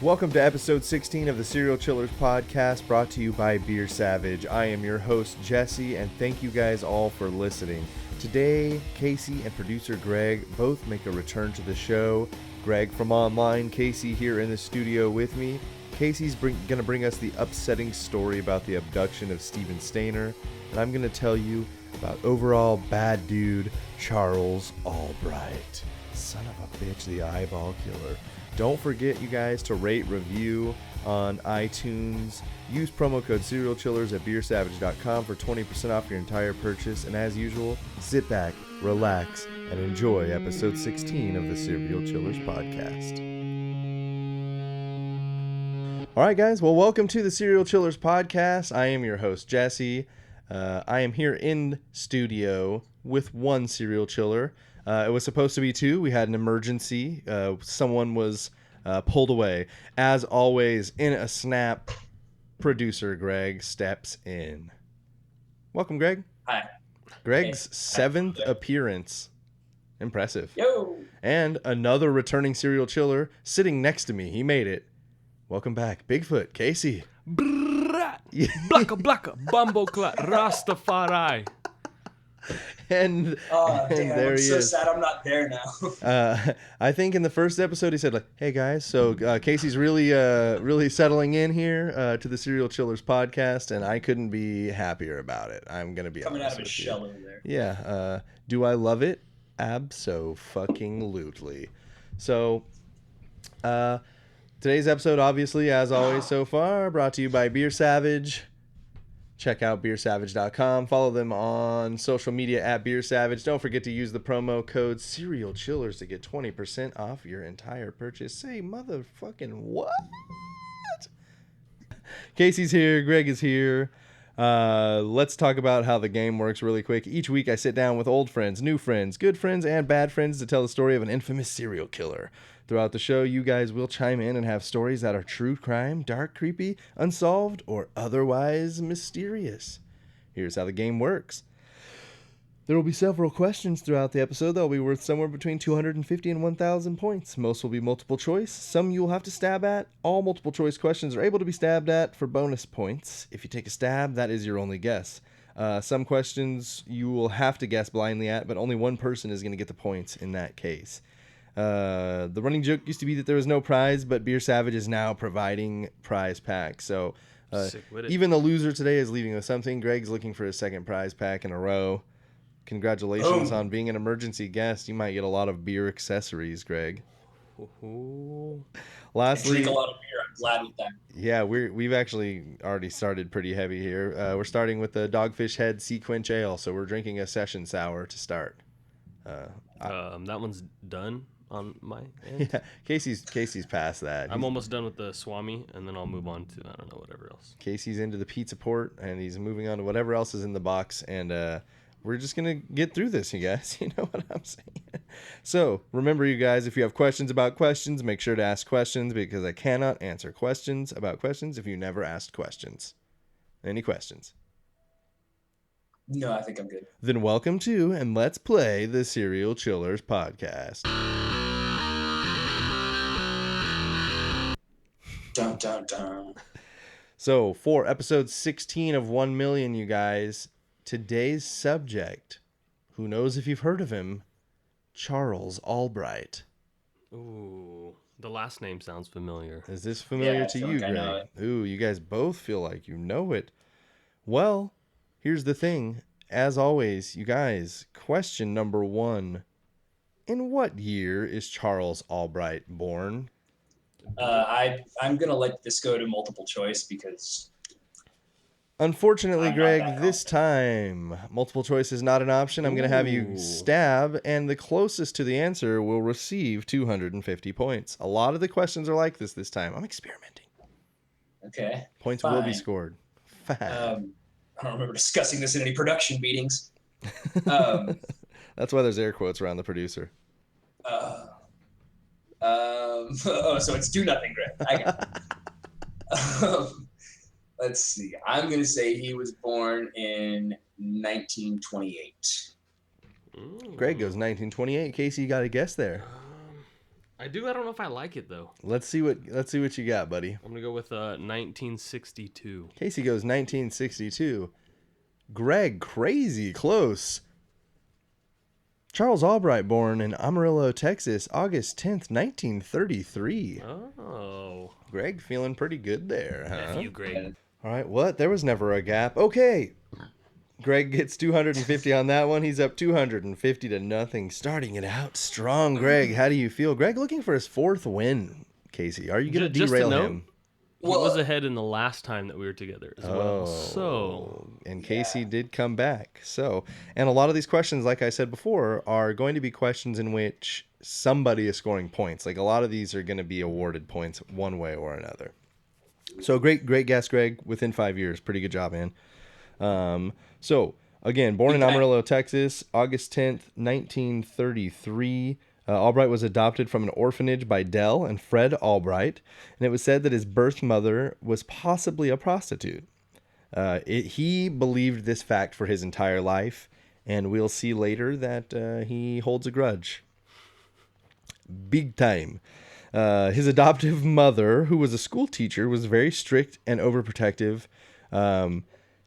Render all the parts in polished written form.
Welcome to episode 16 of the Serial Chillers podcast, brought to you by Beer Savage. I am your host, Jesse, and thank you guys all for listening. Today, Casey and producer Greg both make a return to the show. Greg from online, Casey here in the studio with me. Casey's going to bring us the upsetting story about the abduction of Steven Stayner, and I'm going to tell you about overall bad dude Charles Albright. Son of a bitch, the eyeball killer. Don't forget, you guys, to rate, review on iTunes. Use promo code SerialChillers at beersavage.com for 20% off your entire purchase. And as usual, sit back, relax, and enjoy episode 16 of the Serial Chillers podcast. All right, guys. Well, welcome to the Serial Chillers podcast. I am your host, Jesse. I am here in studio with one serial chiller. It was supposed to be two. We had an emergency. Someone was pulled away. As always, in a snap, producer Greg steps in. Welcome, Greg. Hi. Greg's seventh appearance. Impressive. Yo. And another returning serial chiller sitting next to me. He made it. Welcome back, Bigfoot, Casey. Blacka, blacka, bumbleclap, Rastafari. And there I'm he so is. sad I'm not there now. I think in the first episode he said, like, "Hey guys, so Casey's really settling in here to the Serial Chillers podcast, and I couldn't be happier about it. I'm gonna be Coming honest out of his with shell you. over there. Yeah. Do I love it? Abso-fucking-lutely. So, today's episode, obviously, as always so far, brought to you by Beer Savage. Check out beersavage.com. Follow them on social media at Beer Savage. Don't forget to use the promo code Serial Chillers to get 20% off your entire purchase. Say motherfucking what? Casey's here. Greg is here. Let's talk about how the game works really quick. Each week I sit down with old friends, new friends, good friends, and bad friends to tell the story of an infamous serial killer. Throughout the show, you guys will chime in and have stories that are true crime, dark, creepy, unsolved, or otherwise mysterious. Here's how the game works. There will be several questions throughout the episode that will be worth somewhere between 250 and 1,000 points. Most will be multiple choice. Some you will have to stab at. All multiple choice questions are able to be stabbed at for bonus points. If you take a stab, that is your only guess. Some questions you will have to guess blindly at, but only one person is going to get the points in that case. The running joke used to be that there was no prize, but Beer Savage is now providing prize packs. So even the loser today is leaving with something. Greg's looking for his second prize pack in a row. Congratulations on being an emergency guest. You might get a lot of beer accessories, Greg. Lastly, I drink a lot of beer. I'm glad with that. Yeah, we've actually already started pretty heavy here. We're starting with the Dogfish Head Sea Quench Ale, so we're drinking a session sour to start. That one's done on my end. Yeah, Casey's past that. I'm almost done with the Swami, and then I'll move on to, I don't know, whatever else. Casey's into the pizza port, and he's moving on to whatever else is in the box, and we're just going to get through this, you guys. You know what I'm saying? So, remember, you guys, if you have questions about questions, make sure to ask questions, because I cannot answer questions about questions if you never asked questions. Any questions? No, I think I'm good. Then welcome to, and let's play, the Serial Chillers podcast. Dun, dun, dun. So, for episode 16 of 1 million, you guys, today's subject, who knows if you've heard of him, Charles Albright. Ooh, the last name sounds familiar. Is this familiar to you, like I know Greg? Ooh, you guys both feel like you know it. Well, here's the thing. As always, you guys, question number 1. In what year is Charles Albright born? I'm going to let this go to multiple choice because... Unfortunately, I'm not Greg, that this time, multiple choice is not an option. I'm going to have you stab, and the closest to the answer will receive 250 points. A lot of the questions are like this time. I'm experimenting. Okay. Points fine. will be scored. I don't remember discussing this in any production meetings. That's why there's air quotes around the producer. So it's 2-0, Greg. I got it. Let's see. I'm going to say he was born in 1928. Greg goes 1928. Casey, you got a guess there. I do. I don't know if I like it though. Let's see what you got, buddy. I'm gonna go with 1962. Casey goes 1962. Greg, crazy close. Charles Albright, born in Amarillo, Texas, August 10th, 1933. Oh. Greg feeling pretty good there, huh? F you, Greg. All right, what? There was never a gap. Okay. Greg gets 250 on that one. He's up 250 to nothing. Starting it out strong, Greg. How do you feel? Greg looking for his 4th win, Casey. Are you going to derail him? He was ahead in the last time that we were together as well. So, and Casey did come back. So, and a lot of these questions, like I said before, are going to be questions in which somebody is scoring points. Like a lot of these are going to be awarded points one way or another. So great guess, Greg. Within 5 years, pretty good job, man. So again, born in Amarillo, Texas, August 10th, 1933. Albright was adopted from an orphanage by Dell and Fred Albright, and it was said that his birth mother was possibly a prostitute. He believed this fact for his entire life, and we'll see later that he holds a grudge. Big time. His adoptive mother, who was a school teacher, was very strict and overprotective.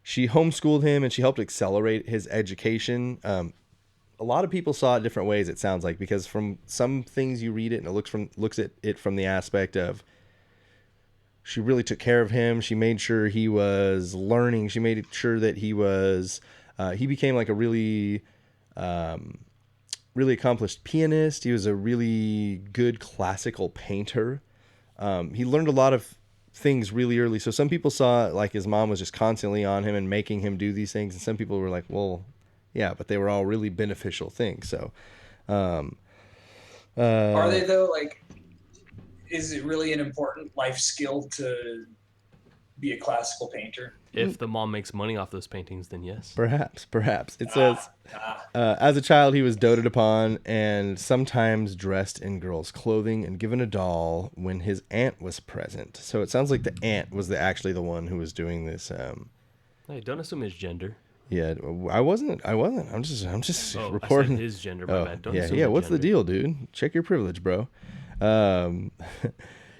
She homeschooled him and she helped accelerate his education. A lot of people saw it different ways, it sounds like, because from some things you read it and it looks at it from the aspect of she really took care of him. She made sure he was learning. She made sure that he became like a really accomplished pianist. He was a really good classical painter. He learned a lot of things really early. So some people saw like his mom was just constantly on him and making him do these things. And some people were like, well, yeah, but they were all really beneficial things. So, are they though? Like, is it really an important life skill to be a classical painter? If the mom makes money off those paintings, then yes. Perhaps. It says, as a child, he was doted upon and sometimes dressed in girls' clothing and given a doll when his aunt was present. So it sounds like the aunt was actually the one who was doing this. Hey, don't assume his gender. Yeah, I wasn't. I'm just reporting. I said his gender. My bad. Don't assume yeah. What's the deal, dude? Check your privilege, bro.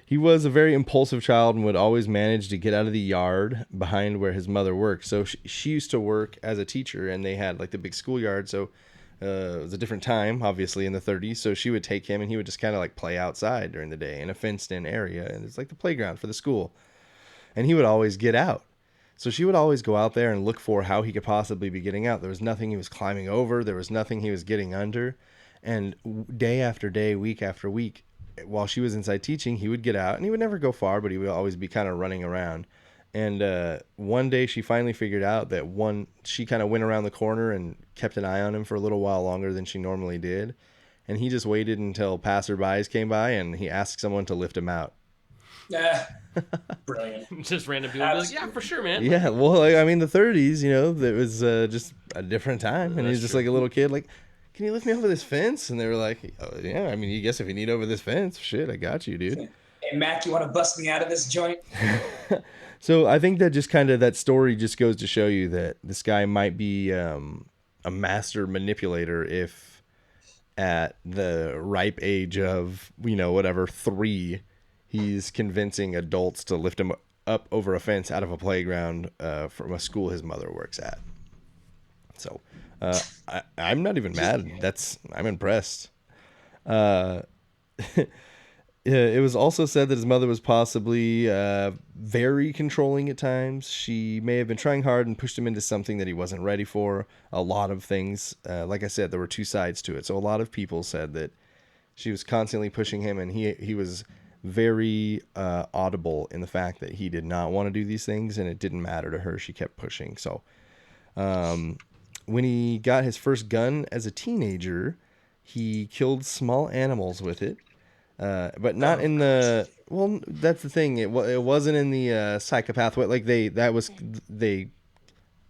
He was a very impulsive child and would always manage to get out of the yard behind where his mother worked. So she used to work as a teacher, and they had like the big schoolyard. So it was a different time, obviously, in the 30s. So she would take him, and he would just kind of like play outside during the day in a fenced-in area, and it's like the playground for the school. And he would always get out. So she would always go out there and look for how he could possibly be getting out. There was nothing he was climbing over. There was nothing he was getting under. And day after day, week after week, while she was inside teaching, he would get out, and he would never go far, but he would always be kind of running around. And one day she finally figured out that she kind of went around the corner and kept an eye on him for a little while longer than she normally did. And he just waited until passerbys came by, and he asked someone to lift him out. Yeah. Brilliant. Just random people be like, yeah, for sure, man. Yeah, well, like, I mean, the 30s, it was just a different time. And he's just like a little kid, like, can you lift me over this fence? And they were like, oh, yeah, I mean, you guess if you need over this fence, shit, I got you, dude. Hey, Mac, you want to bust me out of this joint? So I think that just kind of, that story just goes to show you that this guy might be a master manipulator if at the ripe age of, 3, he's convincing adults to lift him up over a fence out of a playground from a school his mother works at. So I'm not even mad. I'm impressed. It was also said that his mother was possibly very controlling at times. She may have been trying hard and pushed him into something that he wasn't ready for. A lot of things. Like I said, there were two sides to it. So a lot of people said that she was constantly pushing him, and he was very audible in the fact that he did not want to do these things, and it didn't matter to her. She kept pushing. So when he got his first gun as a teenager, he killed small animals with it. But not in the, well, that's the thing. It wasn't in the psychopath way. Like they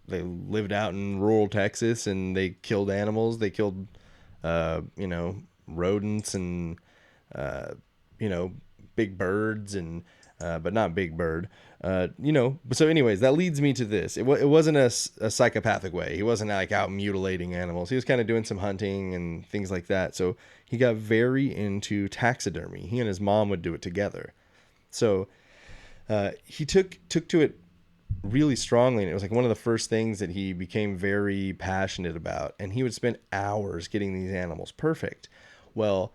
lived out in rural Texas and they killed animals. They killed, rodents and, big birds. And but not Big Bird. So anyways, that leads me to this. It wasn't a psychopathic way. He wasn't like out mutilating animals. He was kind of doing some hunting and things like that. So he got very into taxidermy. He and his mom would do it together. So he took to it really strongly, and it was like one of the first things that he became very passionate about, and he would spend hours getting these animals perfect. Well,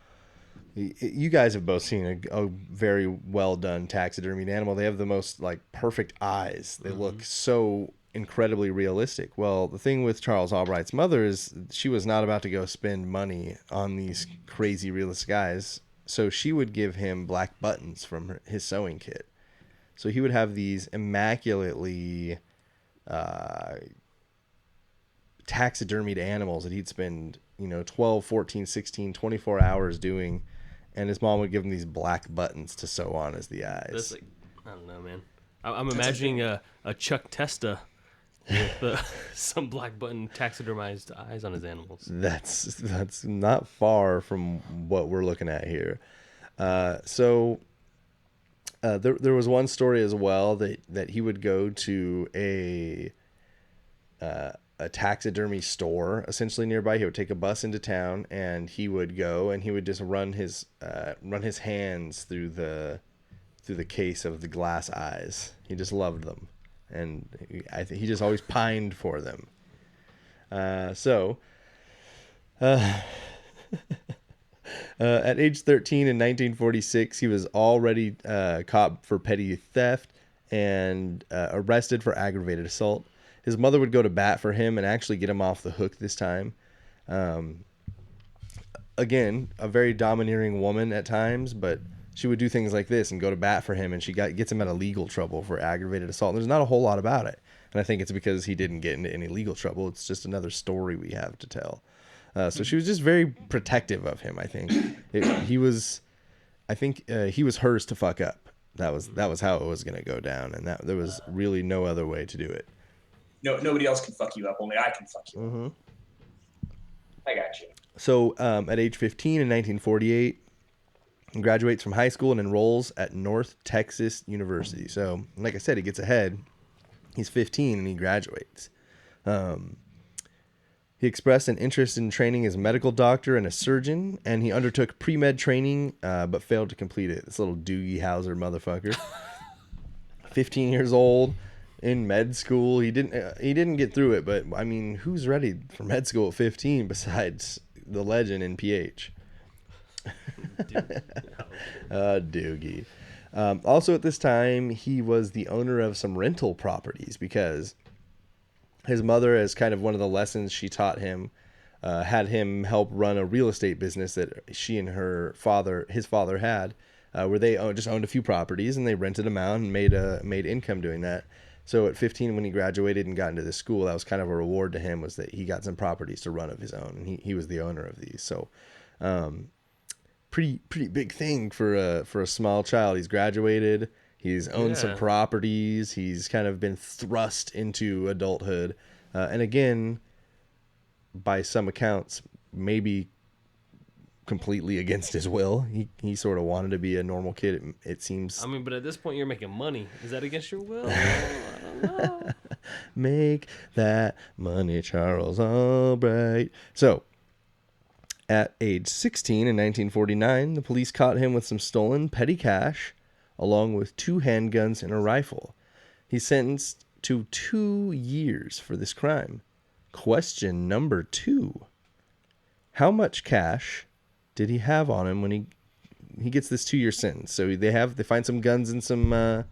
you guys have both seen a very well done taxidermied animal. They have the most like perfect eyes. They look so incredibly realistic. Well, the thing with Charles Albright's mother is she was not about to go spend money on these crazy realistic eyes, so she would give him black buttons from his sewing kit. So he would have these immaculately taxidermied animals that he'd spend 12, 14, 16, 24 hours doing, and his mom would give him these black buttons to sew on as the eyes. That's like, I don't know, man. I'm imagining a Chuck Testa with some black button taxidermized eyes on his animals. That's not far from what we're looking at here. There was one story as well that he would go to a taxidermy store essentially nearby. He would take a bus into town, and he would go and he would just run his hands through the case of the glass eyes. He just loved them, and I think he just always pined for them. At age 13 in 1946, he was already caught for petty theft and arrested for aggravated assault. His mother would go to bat for him and actually get him off the hook this time. Again, a very domineering woman at times, but she would do things like this and go to bat for him, and she gets him out of legal trouble for aggravated assault. There's not a whole lot about it, and I think it's because he didn't get into any legal trouble. It's just another story we have to tell. So she was just very protective of him. I think he was hers to fuck up. That was how it was going to go down, and that there was really no other way to do it. No, nobody else can fuck you up. Only I can fuck you up. I got you. So at age 15 in 1948, he graduates from high school and enrolls at North Texas University. So, like I said, he gets ahead. He's 15 and he graduates. He expressed an interest in training as a medical doctor and a surgeon, and he undertook pre-med training, but failed to complete it. This little Doogie Howser motherfucker. 15 years old, in med school. He didn't get through it, but I mean, who's ready for med school at 15 besides the legend in PH? Doogie. Also at this time, he was the owner of some rental properties because his mother, as kind of one of the lessons she taught him, had him help run a real estate business that she and his father had, where they just owned a few properties and they rented them out and made income doing that. So at 15, when he graduated and got into this school, that was kind of a reward to him, was that he got some properties to run of his own, and he was the owner of these. So pretty big thing for a small child. He's graduated. He's owned some properties. He's kind of been thrust into adulthood. And again, by some accounts, maybe completely against his will. He sort of wanted to be a normal kid, it seems. I mean, but at this point, you're making money. Is that against your will? I don't know. Make that money, Charles Albright. So, at age 16 in 1949, the police caught him with some stolen petty cash, along with 2 handguns and a rifle. He's sentenced to 2 years for this crime. Question number 2. How much cash did he have on him when he gets this 2-year sentence? So they find some guns and some a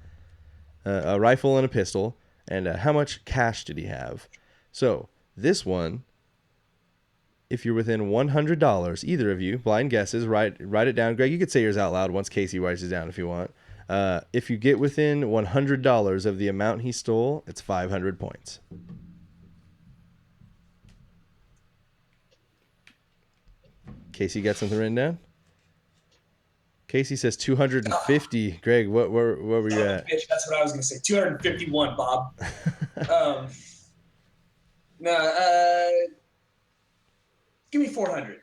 rifle and a pistol. And how much cash did he have? So this one, if you're within $100, either of you, blind guesses, write it down. Greg, you could say yours out loud once Casey writes it down if you want. If you get within $100 of the amount he stole, it's 500 points. Casey got something written down? Casey says 250. Greg, where were you at? Bitch, that's what I was going to say. 251, Bob. Give me 400.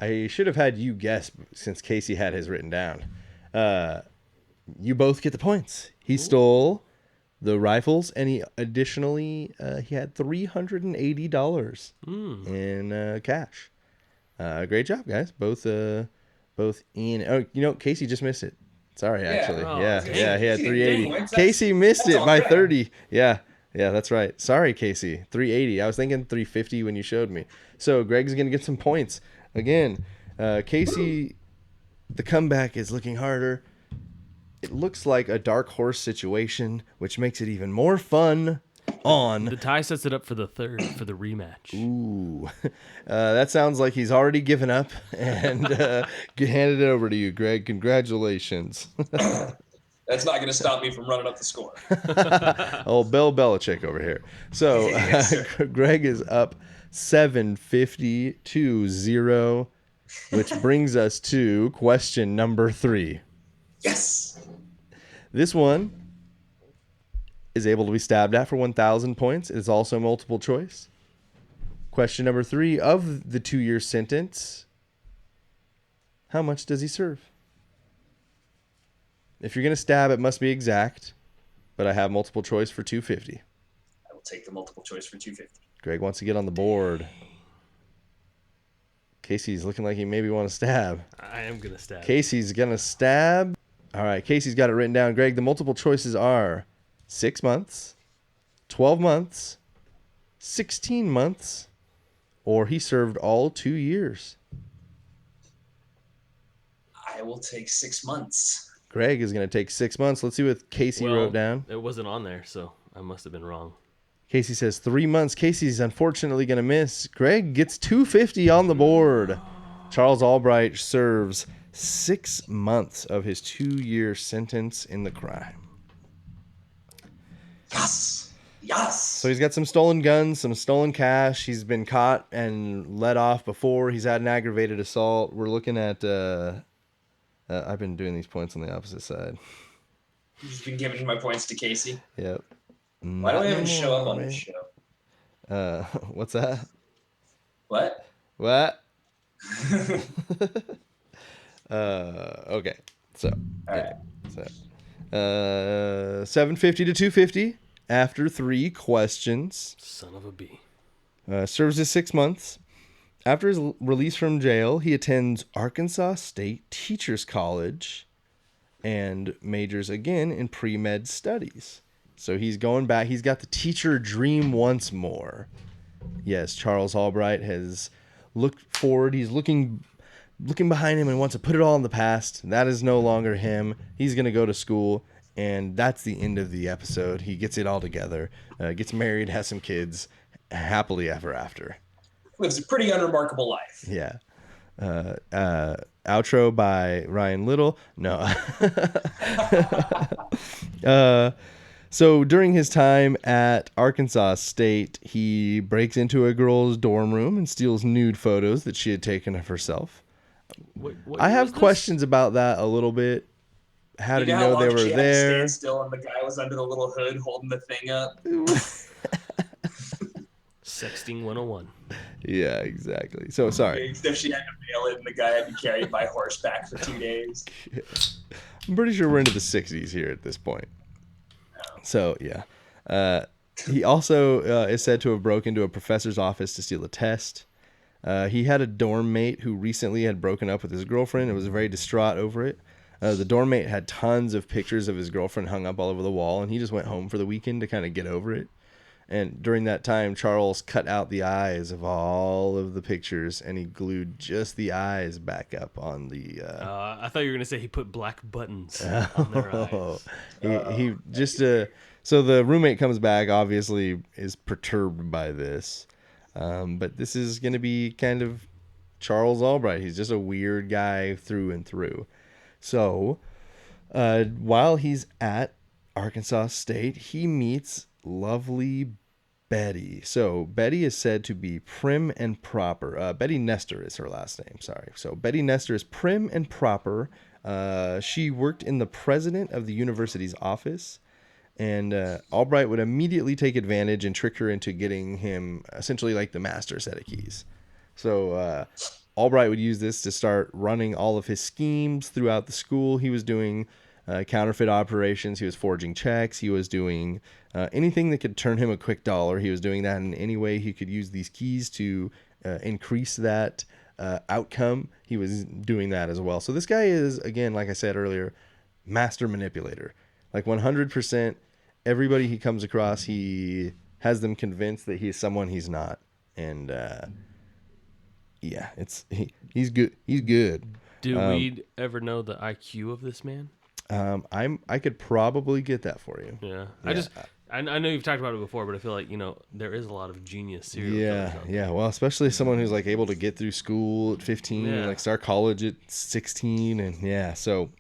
I should have had you guess since Casey had his written down. you both get the points. He stole the rifles, and he additionally he had $380 in cash. Great job, guys. Both Ian. Oh, Casey just missed it. Sorry, actually. Oh, Yeah, dang. he had 380. That's- Casey missed that's it by all 30. Yeah, that's right. Sorry, Casey. 380. I was thinking 350 when you showed me. So Greg's gonna get some points again. Casey, the comeback is looking harder. It looks like a dark horse situation, which makes it even more fun. The tie sets it up for the rematch. Ooh, that sounds like he's already given up and handed it over to you, Greg. Congratulations. That's not going to stop me from running up the score. Oh, Bill Belichick over here. So Yes, sir. Greg is up 750-0, which brings us to question number 3. Yes. This one is able to be stabbed at for 1,000 points. It is also multiple choice. Question number 3, of the 2-year sentence, how much does he serve? If you're going to stab, it must be exact, but I have multiple choice for 250. I will take the multiple choice for 250. Greg wants to get on the board. Casey's looking like he maybe want to stab. I am going to stab. Casey's going to stab. All right, Casey's got it written down. Greg, the multiple choices are 6 months, 12 months, 16 months, or he served all 2 years. I will take 6 months. Greg is going to take 6 months. Let's see what Casey wrote down. It wasn't on there, so I must have been wrong. Casey says 3 months. Casey's unfortunately going to miss. Greg gets 250 on the board. Charles Albright serves 6 months of his 2-year sentence in the crime. Yes. Yes. So he's got some stolen guns, some stolen cash. He's been caught and let off before. He's had an aggravated assault. We're looking at... I've been doing these points on the opposite side. You've just been giving my points to Casey. Yep. Why don't we have him show up on this show? What's that? What? What? Okay. So, All right. 750 to 250 after 3 questions. Son of a bee. Serves his 6 months. After his release from jail, he attends Arkansas State Teachers College and majors again in pre-med studies. So he's going back. He's got the teacher dream once more. Yes, Charles Albright has looked forward. He's looking behind him and wants to put it all in the past. That is no longer him. He's going to go to school, and that's the end of the episode. He gets it all together, gets married, has some kids, happily ever after. Lives a pretty unremarkable life. Yeah. Outro by Ryan Little. No. So during his time at Arkansas State, he breaks into a girl's dorm room and steals nude photos that she had taken of herself. What I year have was this? questions about that a little bit. How did he know they were She had to there? stand still, and the guy was under the little hood holding the thing up. Sexting 101. Yeah, exactly. So sorry. Except she had to mail it, and the guy had to carry it by horseback for 2 days. I'm pretty sure we're into the 60s here at this point. So, yeah. He also is said to have broken into a professor's office to steal a test. He had a dorm mate who recently had broken up with his girlfriend and was very distraught over it. The dorm mate had tons of pictures of his girlfriend hung up all over the wall, and he just went home for the weekend to kind of get over it. And during that time, Charles cut out the eyes of all of the pictures, and he glued just the eyes back up on the... I thought you were going to say he put black buttons on their eyes. He just... So the roommate comes back, obviously is perturbed by this. But this is going to be kind of Charles Albright. He's just a weird guy through and through. So while he's at Arkansas State, he meets lovely Betty. So Betty is said to be prim and proper. Betty Nestor is her last name. Sorry. So Betty Nestor is prim and proper. She worked in the president of the university's office. And Albright would immediately take advantage and trick her into getting him essentially like the master set of keys. So Albright would use this to start running all of his schemes throughout the school. He was doing counterfeit operations. He was forging checks. He was doing anything that could turn him a quick dollar. He was doing that in any way he could use these keys to increase that outcome. He was doing that as well. So this guy is, again, like I said earlier, master manipulator. Like 100%, everybody he comes across, he has them convinced that he's someone he's not. And yeah, he's good. He's good. Do we ever know the IQ of this man? I could probably get that for you. Yeah. I know you've talked about it before, but I feel like, there is a lot of genius serial killers out there. Yeah. Well, especially someone who's like able to get through school at 15 and like start college at 16. And yeah, so,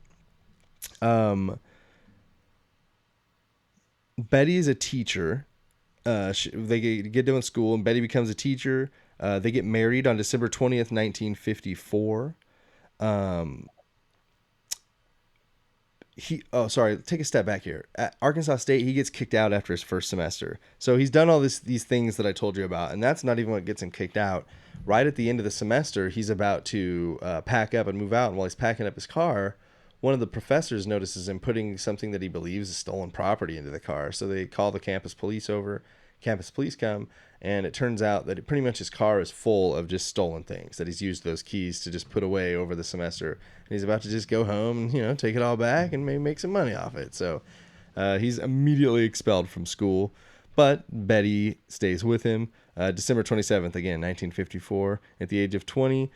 Betty is a teacher. They get done with school and Betty becomes a teacher. They get married on December 20th, 1954. Take a step back here. At Arkansas State, he gets kicked out after his first semester. So he's done all these things that I told you about, and that's not even what gets him kicked out. Right at the end of the semester, he's about to pack up and move out, and while he's packing up his car, one of the professors notices him putting something that he believes is stolen property into the car. So they call the campus police over. Campus police come, and it turns out that pretty much his car is full of just stolen things that he's used those keys to just put away over the semester. And he's about to just go home and, take it all back and maybe make some money off it. So he's immediately expelled from school. But Betty stays with him. December 27th, again, 1954. At the age of 20,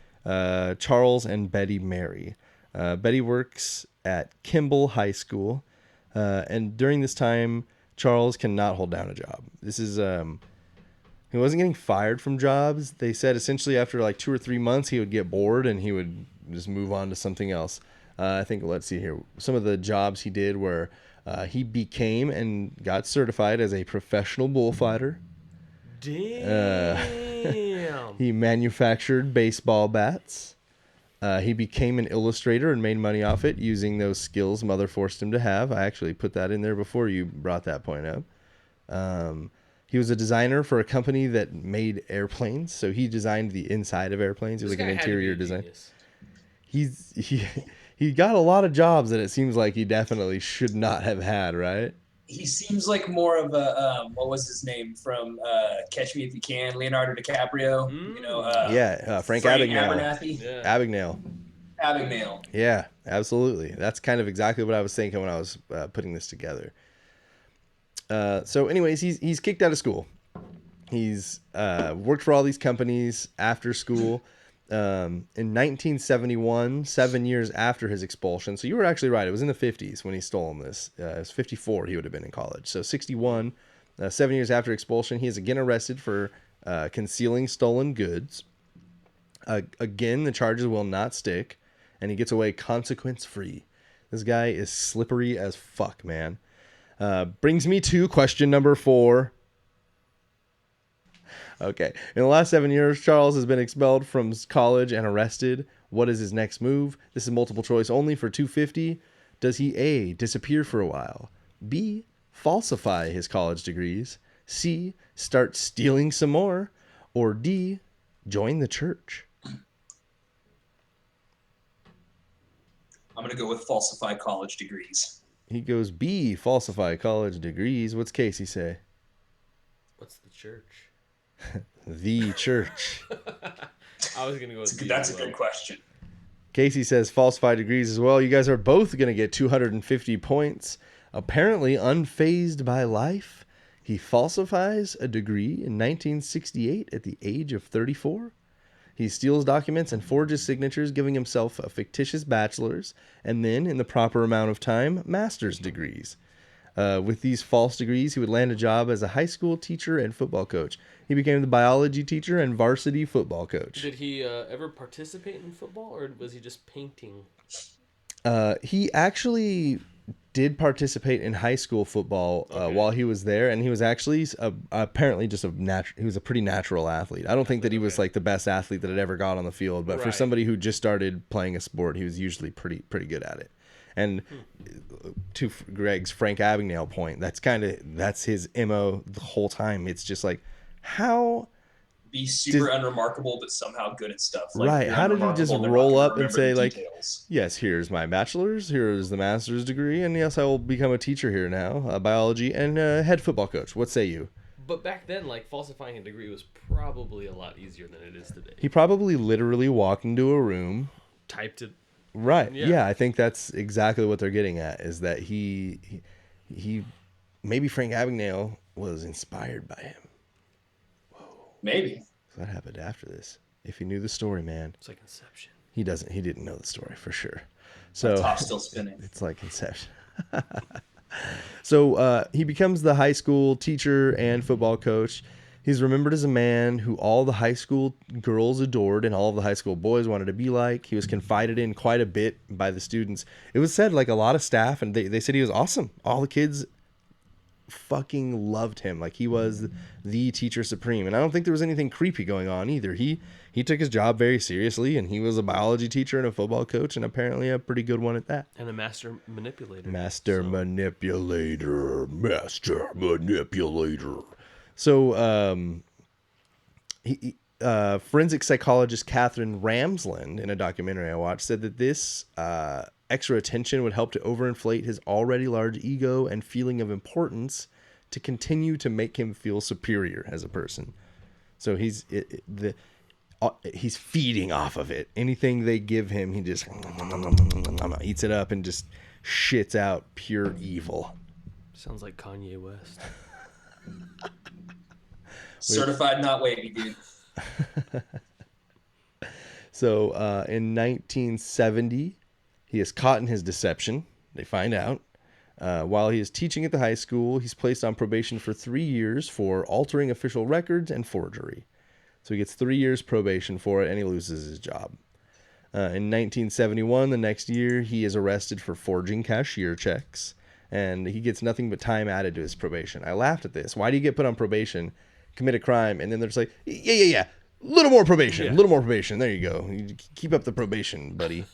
Charles and Betty marry. Betty works at Kimball High School. And during this time, Charles cannot hold down a job. This is, he wasn't getting fired from jobs. They said essentially after like 2 or 3 months, he would get bored and he would just move on to something else. I think, let's see here. Some of the jobs he did were he became and got certified as a professional bullfighter. Damn. He manufactured baseball bats. He became an illustrator and made money off it using those skills Mother forced him to have. I actually put that in there before you brought that point up. He was a designer for a company that made airplanes. So he designed the inside of airplanes. He was like an interior designer. He got a lot of jobs that it seems like he definitely should not have had, right? He seems like more of a what was his name from Catch Me If You Can, Leonardo DiCaprio. Frank Abagnale. Abernathy. Yeah. Abagnale. Yeah, absolutely. That's kind of exactly what I was thinking when I was putting this together. So, anyways, he's kicked out of school. He's worked for all these companies after school. In 1971, 7 years after his expulsion. So you were actually right. It was in the 50s when he stole this. It was 54. He would have been in college. So 61, 7 years after expulsion, he is again arrested for concealing stolen goods. Again, the charges will not stick, and he gets away consequence-free. This guy is slippery as fuck, man. Brings me to question number 4. Okay. In the last 7 years, Charles has been expelled from college and arrested. What is his next move? This is multiple choice only for 250. Does he A, disappear for a while? B, falsify his college degrees? C, start stealing some more? Or D, join the church? I'm going to go with falsify college degrees. He goes B, falsify college degrees. What's Casey say? What's the church? The church. I was going to go with That's a good question. Casey says falsify degrees as well. You guys are both going to get 250 points. Apparently unfazed by life, he falsifies a degree in 1968 at the age of 34. He steals documents and forges signatures, giving himself a fictitious bachelor's, and then, in the proper amount of time, master's degrees. With these false degrees, he would land a job as a high school teacher and football coach. He became the biology teacher and varsity football coach. Did he ever participate in football, or was he just painting? He actually did participate in high school football while he was there, and he was actually apparently just he was a pretty natural athlete. I don't think that he was like the best athlete that had ever got on the field, but for somebody who just started playing a sport, he was usually pretty good at it. And to Greg's Frank Abagnale point, that's his MO the whole time. It's just like, how be super unremarkable, but somehow good at stuff. Like, right. you're How did he just unremarkable, roll they're not up gonna and remember say, the like, details. yes, here's my bachelor's, here's the master's degree, and yes, I will become a teacher here now, biology, and head football coach. What say you? But back then, like, falsifying a degree was probably a lot easier than it is today. He probably literally walked into a room, Typed it. right? Yeah, I think that's exactly what they're getting at. Is that he maybe Frank Abagnale was inspired by him. Whoa, maybe what happened after this? If he knew the story, man, It's like Inception. he didn't know the story for sure. So top's still spinning. It's like Inception. So he becomes the high school teacher and football coach. He's remembered as a man who all the high school girls adored and all of the high school boys wanted to be like. He was confided in quite a bit by the students. It was said, like, a lot of staff, and they said he was awesome. All the kids fucking loved him. Like, he was the teacher supreme. And I don't think there was anything creepy going on either. He took his job very seriously, and he was a biology teacher and a football coach, and apparently a pretty good one at that. And a master manipulator. Master manipulator. So forensic psychologist Catherine Ramsland, in a documentary I watched, said that this extra attention would help to overinflate his already large ego and feeling of importance to continue to make him feel superior as a person. So he's feeding off of it. Anything they give him, he just eats it up and just shits out pure evil. Sounds like Kanye West. Certified not wavy, dude. So in 1970, he is caught in his deception. They find out. While he is teaching at the high school, he's placed on probation for 3 years for altering official records and forgery. So he gets 3 years probation for it, and he loses his job. In 1971, the next year, he is arrested for forging cashier checks, and he gets nothing but time added to his probation. I laughed at this. Why do you get put on probation, commit a crime, and then they're just like, yeah, little more probation, little more probation. There you go. You keep up the probation, buddy.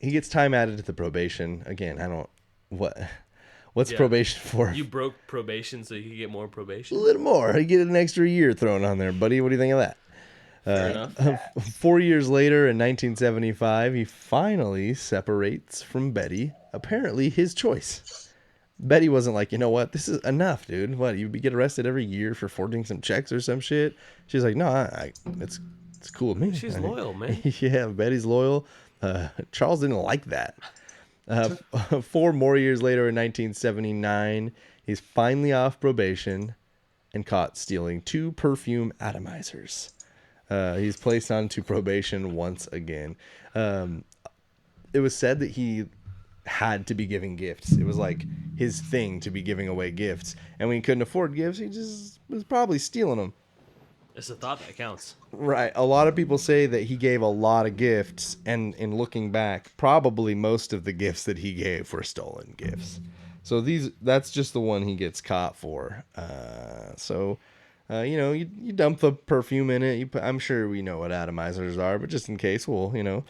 He gets time added to the probation. Again, what's probation for? You broke probation so you could get more probation? A little more. You get an extra year thrown on there, buddy. What do you think of that? Fair enough. 4 years later, in 1975, he finally separates from Betty. Apparently, his choice. Betty wasn't like, you know what, this is enough, dude. What, you get arrested every year for forging some checks or some shit? She's like, no, it's cool with me. She's loyal, man. Yeah, Betty's loyal. Charles didn't like that. 4 more years later, in 1979, he's finally off probation and caught stealing 2 perfume atomizers. He's placed onto probation once again. It was said that he had to be giving gifts. It was like his thing to be giving away gifts. And when he couldn't afford gifts, he just was probably stealing them. It's the thought that counts. Right. A lot of people say that he gave a lot of gifts, and in looking back, probably most of the gifts that he gave were stolen gifts. So that's just the one he gets caught for. You dump the perfume in it. I'm sure we know what atomizers are, but just in case, you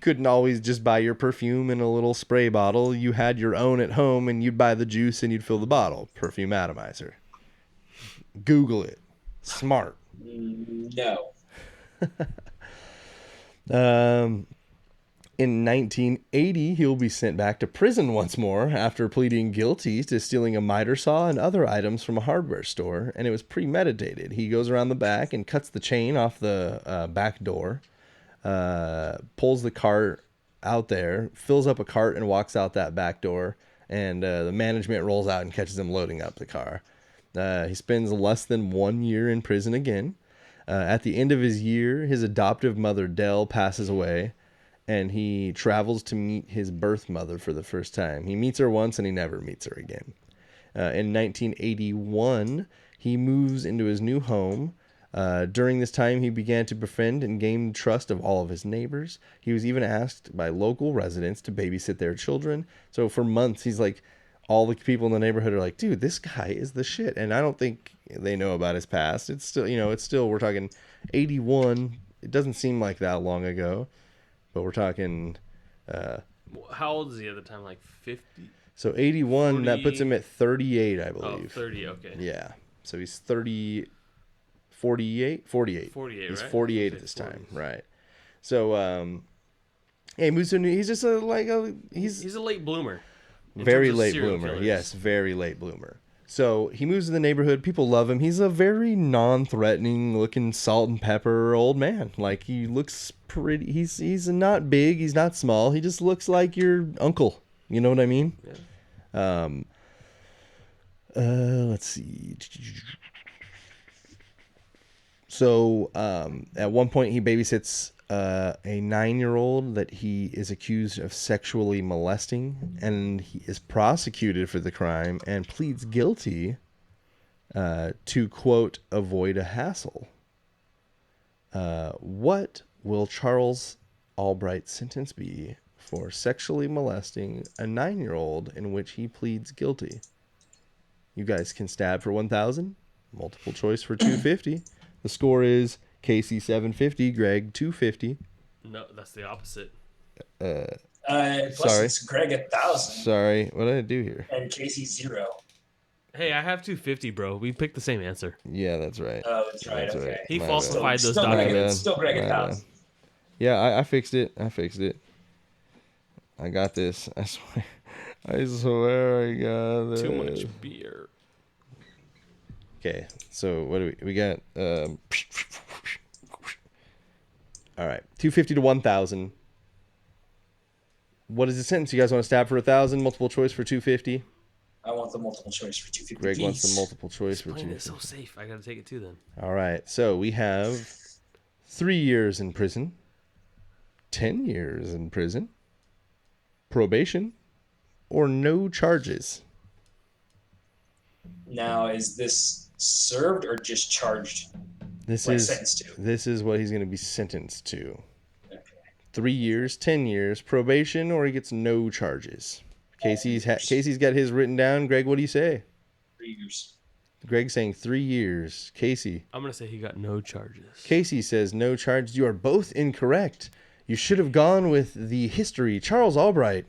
couldn't always just buy your perfume in a little spray bottle. You had your own at home, and you'd buy the juice and you'd fill the bottle. Perfume atomizer. Google it. Smart. No. In 1980, he'll be sent back to prison once more after pleading guilty to stealing a miter saw and other items from a hardware store, and it was premeditated. He goes around the back and cuts the chain off the back door, pulls the cart out there, fills up a cart, and walks out that back door, and the management rolls out and catches him loading up the car. He spends less than 1 year in prison again. At the end of his year, his adoptive mother, Dell, passes away, and he travels to meet his birth mother for the first time. He meets her once, and he never meets her again. In 1981, he moves into his new home. During this time, he began to befriend and gain trust of all of his neighbors. He was even asked by local residents to babysit their children. So for months, he's like, all the people in the neighborhood are like, dude, this guy is the shit. And I don't think they know about his past. It's still, we're talking 81. It doesn't seem like that long ago, but we're talking. How old is he at the time? Like 50? So 81, 40... that puts him at 38, I believe. Oh, 30, okay. Yeah. So he's 34 48? 48. 48, He's right? 48 at this time, right? So, he moves to he's just he's a late bloomer. Very late bloomer. Killers. Yes, very late bloomer. So he moves to the neighborhood. People love him. He's a very non-threatening looking salt and pepper old man. Like, he looks pretty. He's not big. He's not small. He just looks like your uncle. You know what I mean? Yeah. Let's see. So at one point he babysits a 9-year-old that he is accused of sexually molesting, and he is prosecuted for the crime and pleads guilty to, quote, avoid a hassle. What will Charles Albright's sentence be for sexually molesting a 9-year-old in which he pleads guilty? You guys can stab for 1,000, multiple choice for 250. The score is Casey 750, Greg 250. No, that's the opposite. Plus sorry, it's Greg 1,000. Sorry, what did I do here? And Casey 0. Hey, I have 250, bro. We picked the same answer. Yeah, that's right. Oh, that's right. That's okay. right. He My falsified bad. those Still documents. Still Greg 1,000. Yeah, I fixed it. I got this. I swear. I swear I got this. Too much beer. Okay, so what do we got? All right, 250 to 1,000. What is the sentence? You guys want to stab for 1,000? Multiple choice for 250. I want the multiple choice for 250. Greg wants the multiple choice for 250. It's so safe. I gotta take it too then. All right, so we have 3 years in prison, 10 years in prison, probation, or no charges. Now, is this served or just charged? Sentenced to? This is what he's going to be sentenced to. Okay. 3 years, 10 years, probation, or he gets no charges. Casey's got his written down. Greg, what do you say? 3 years. Greg's saying 3 years. Casey. I'm gonna say he got no charges. Casey says no charges. You are both incorrect. You should have gone with the history. Charles Albright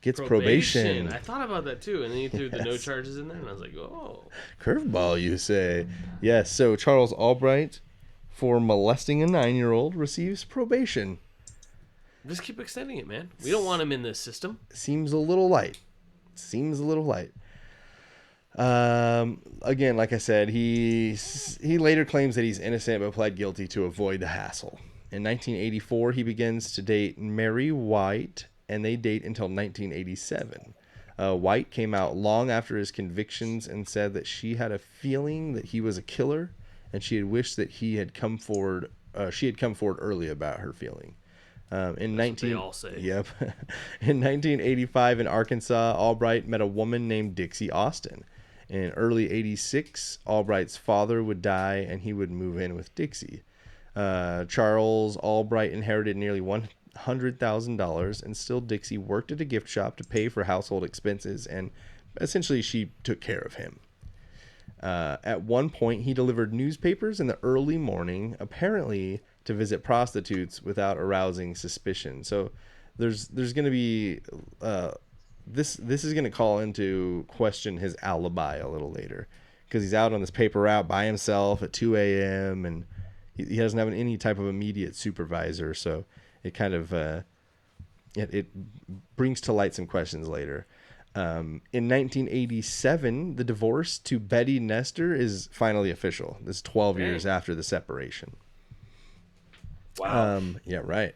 gets probation. I thought about that too, and then you threw the no charges in there, and I was like, oh. Curveball, you say. Yes, so Charles Albright, for molesting a 9-year-old, receives probation. Just keep extending it, man. We don't want him in this system. Seems a little light. Again, like I said, he later claims that he's innocent but pled guilty to avoid the hassle. In 1984, he begins to date Mary White, and they date until 1987. White came out long after his convictions and said that she had a feeling that he was a killer, and she had wished that he had come forward. She had come forward early about her feeling. In 1985 in Arkansas, Albright met a woman named Dixie Austin. In early '86, Albright's father would die, and he would move in with Dixie. Charles Albright inherited nearly $100,000, and still Dixie worked at a gift shop to pay for household expenses, and essentially she took care of him. At one point, he delivered newspapers in the early morning, apparently to visit prostitutes without arousing suspicion. So there's going to be this is going to call into question his alibi a little later, because he's out on this paper route by himself at 2 a.m. and he doesn't have any type of immediate supervisor, so it kind of it brings to light some questions later. In 1987, the divorce to Betty Nestor is finally official. This is 12 years after the separation. Wow. Yeah, right.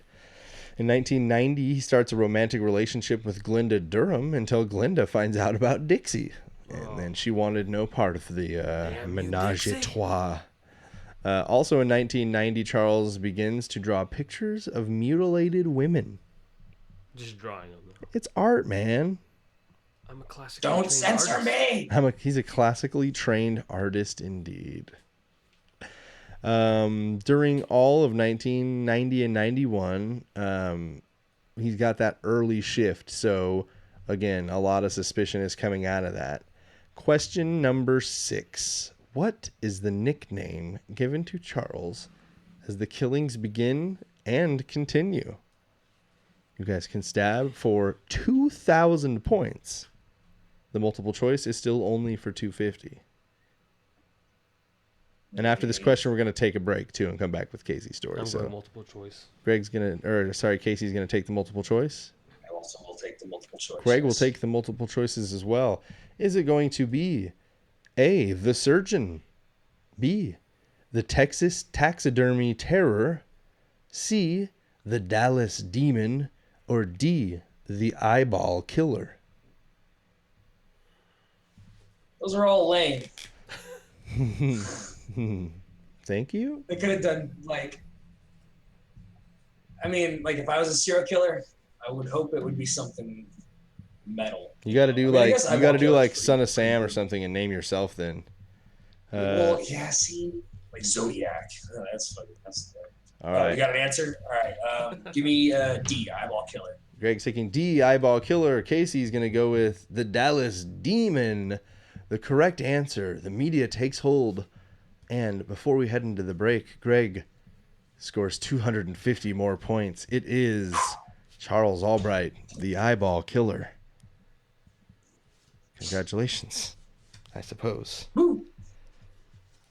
In 1990, he starts a romantic relationship with Glenda Durham until Glenda finds out about Dixie. And then she wanted no part of the menage a trois. Also in 1990, Charles begins to draw pictures of mutilated women. Just drawing them. It's art, man. I'm a classic. Don't censor me. He's a classically trained artist indeed. During all of 1990 and 91, he's got that early shift. So again, a lot of suspicion is coming out of that. Question number 6. What is the nickname given to Charles as the killings begin and continue? You guys can stab for 2,000 points. The multiple choice is still only for 250. And after this question, we're going to take a break, too, and come back with Casey's story. I'm going multiple choice. Casey's going to take the multiple choice. I also will take the multiple choice. Craig will take the multiple choices as well. Is it going to be A, the surgeon, B, the Texas taxidermy terror, C, the Dallas demon, or D, the eyeball killer? Those are all lame. Thank you. They could have done if I was a serial killer, I would hope it would be something metal. You got to do Son of Sam or something and name yourself then. See, like Zodiac. Oh, that's funny. All right. You got an answer? All right. Give me D, eyeball killer. Greg's taking D, eyeball killer. Casey's going to go with the Dallas demon. The correct answer. The media takes hold. And before we head into the break, Greg scores 250 more points. It is Charles Albright, the eyeball killer. Congratulations, I suppose. Woo.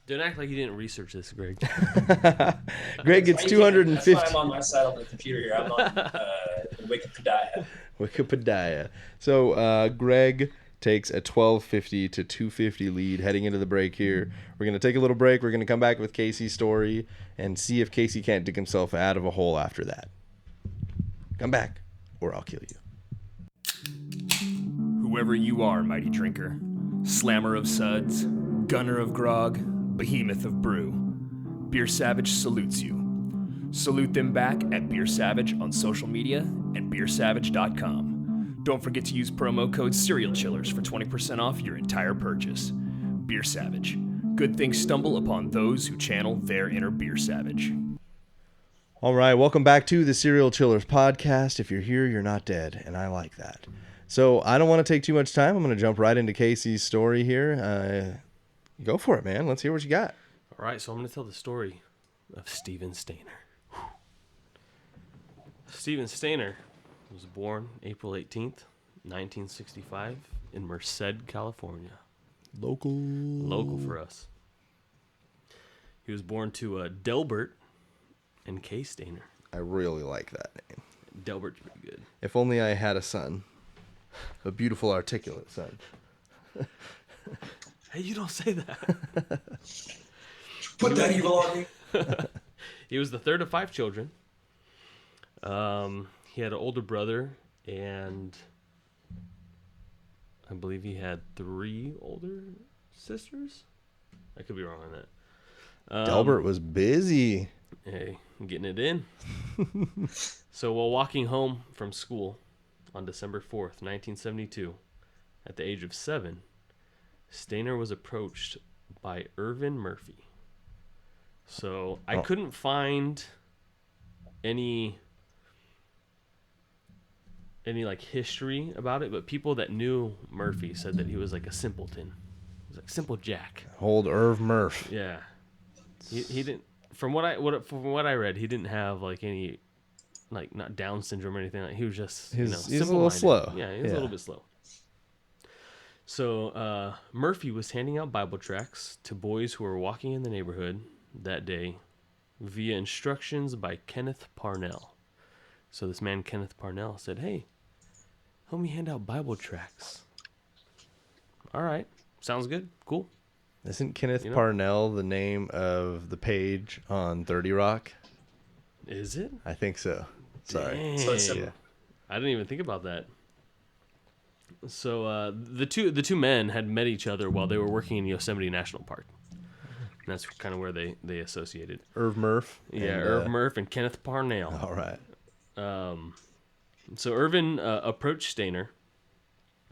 Don't act like you didn't research this, Greg. Greg gets 250. That's why I'm on my side on the computer here. I'm on Wikipedia. Wikipedia. So Greg takes a 1250 to 250 lead heading into the break here. We're going to take a little break. We're going to come back with Casey's story and see if Casey can't dig himself out of a hole after that. Come back, or I'll kill you. Whoever you are, mighty drinker, slammer of suds, gunner of grog, behemoth of brew, Beer Savage salutes you. Salute them back at Beer Savage on social media and beersavage.com. Don't forget to use promo code Serial Chillers for 20% off your entire purchase. Beer Savage. Good things stumble upon those who channel their inner Beer Savage. All right, welcome back to the Serial Chillers podcast. If you're here, you're not dead, and I like that. So I don't want to take too much time. I'm going to jump right into Casey's story here. Go for it, man. Let's hear what you got. All right, so I'm going to tell the story of Steven Stayner. Steven Stayner was born April 18th, 1965 in Merced, California. Local for us. He was born to Delbert and Kay Stayner. I really like that name. Delbert's pretty good. If only I had a son. A beautiful, articulate son. Hey, you don't say that. Put that evil on me. He was the third of 5 children. He had an older brother, and I believe he had 3 older sisters. I could be wrong on that. Delbert was busy. Hey, I'm getting it in. So while walking home from school on December 4th, 1972, at the age of 7, Stayner was approached by Irving Murphy. So I couldn't find any like history about it, but people that knew Murphy said that he was like a simpleton. He was like Simple Jack. Old Irv Murph. Yeah. He didn't, from what I read, he didn't have like any, like, not Down syndrome or anything. Like, he was just He's a little slow. Yeah, he was a little bit slow. So Murphy was handing out Bible tracts to boys who were walking in the neighborhood that day via instructions by Kenneth Parnell. So this man, Kenneth Parnell, said, "Hey, help me hand out Bible tracts." All right. Sounds good. Cool. Isn't Kenneth Parnell the name of the page on 30 Rock? Is it? I think so. Sorry. Dang. Yeah. I didn't even think about that. So the two men had met each other while they were working in Yosemite National Park. And that's kind of where they associated. Irv Murph. Yeah, Irv Murph and Kenneth Parnell. All right. So Irvin approached Stayner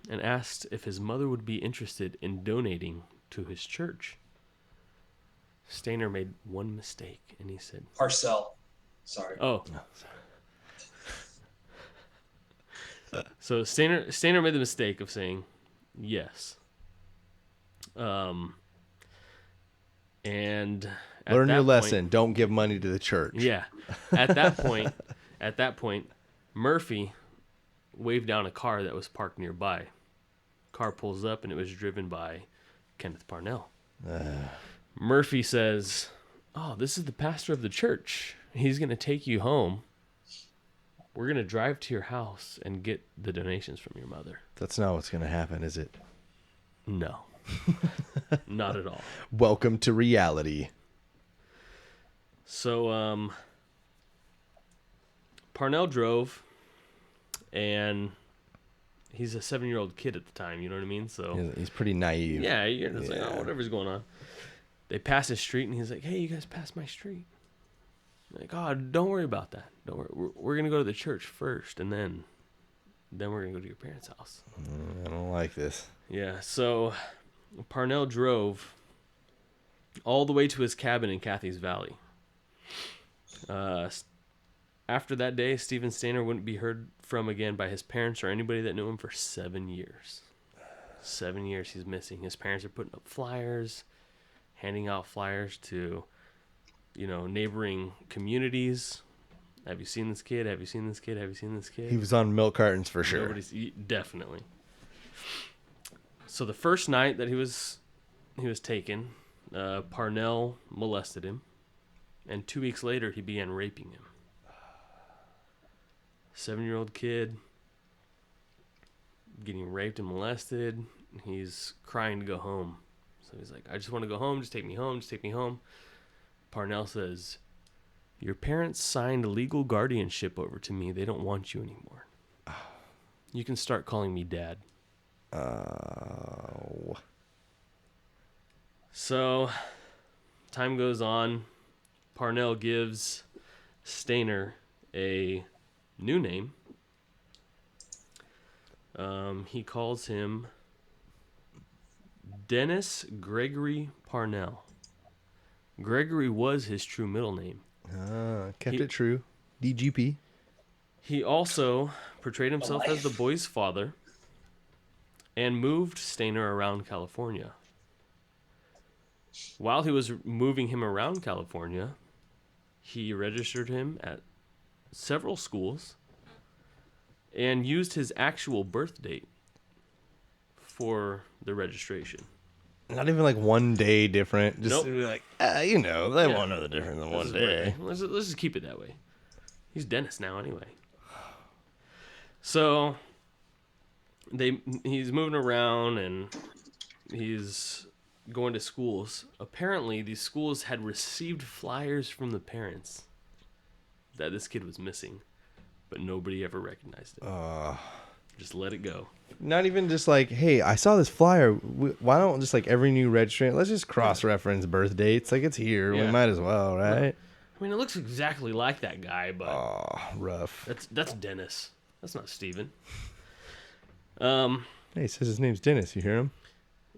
and asked if his mother would be interested in donating to his church. Stayner made one mistake, and he said... Parcell. Sorry. Oh. So Stayner made the mistake of saying yes. And learn your lesson. Don't give money to the church. Yeah. At that point, Murphy waved down a car that was parked nearby. Car pulls up, and it was driven by Kenneth Parnell. Murphy says, "Oh, this is the pastor of the church. He's going to take you home. We're going to drive to your house and get the donations from your mother." That's not what's going to happen, is it? No. Not at all. Welcome to reality. So, Parnell drove, and he's a 7-year-old kid at the time, you know what I mean? So He's pretty naive. yeah, you're just like, oh, whatever's going on. They pass his street, and he's like, "Hey, you guys passed my street." I'm like, "Oh, don't worry about that. Don't worry. We're going to go to the church first, and then we're going to go to your parents' house." I don't like this. Yeah, so Parnell drove all the way to his cabin in Cathy's Valley. After that day, Steven Stayner wouldn't be heard from again by his parents or anybody that knew him for 7 years. 7 years he's missing. His parents are putting up flyers, handing out flyers to, neighboring communities. "Have you seen this kid? Have you seen this kid? Have you seen this kid?" He was on milk cartons for sure. Definitely. So the first night that he was taken, Parnell molested him, and 2 weeks later he began raping him. 7-year-old kid getting raped and molested. He's crying to go home. So he's like, "I just want to go home. Just take me home. Just take me home." Parnell says, "Your parents signed legal guardianship over to me. They don't want you anymore. You can start calling me Dad." Oh. So, time goes on. Parnell gives Stayner a new name. He calls him Dennis Gregory Parnell. Gregory was his true middle name. Kept it true. DGP. He also portrayed himself as the boy's father and moved Stayner around California. While he was moving him around California, he registered him at several schools and used his actual birth date for the registration. Not even like 1 day different. Just Nope. like, they won't know the difference in 1 day. Let's just keep it that way. He's Dennis now anyway. So he's moving around and he's going to schools. Apparently, these schools had received flyers from the parents that this kid was missing, but nobody ever recognized it. Just let it go. Not even just like, hey, I saw this flyer. Why don't just like every new registrant, let's just cross-reference birth dates. Like, it's here. Yeah. We might as well, right? I mean, it looks exactly like that guy, but Rough. that's Dennis. That's not Steven. Hey, he says his name's Dennis. You hear him?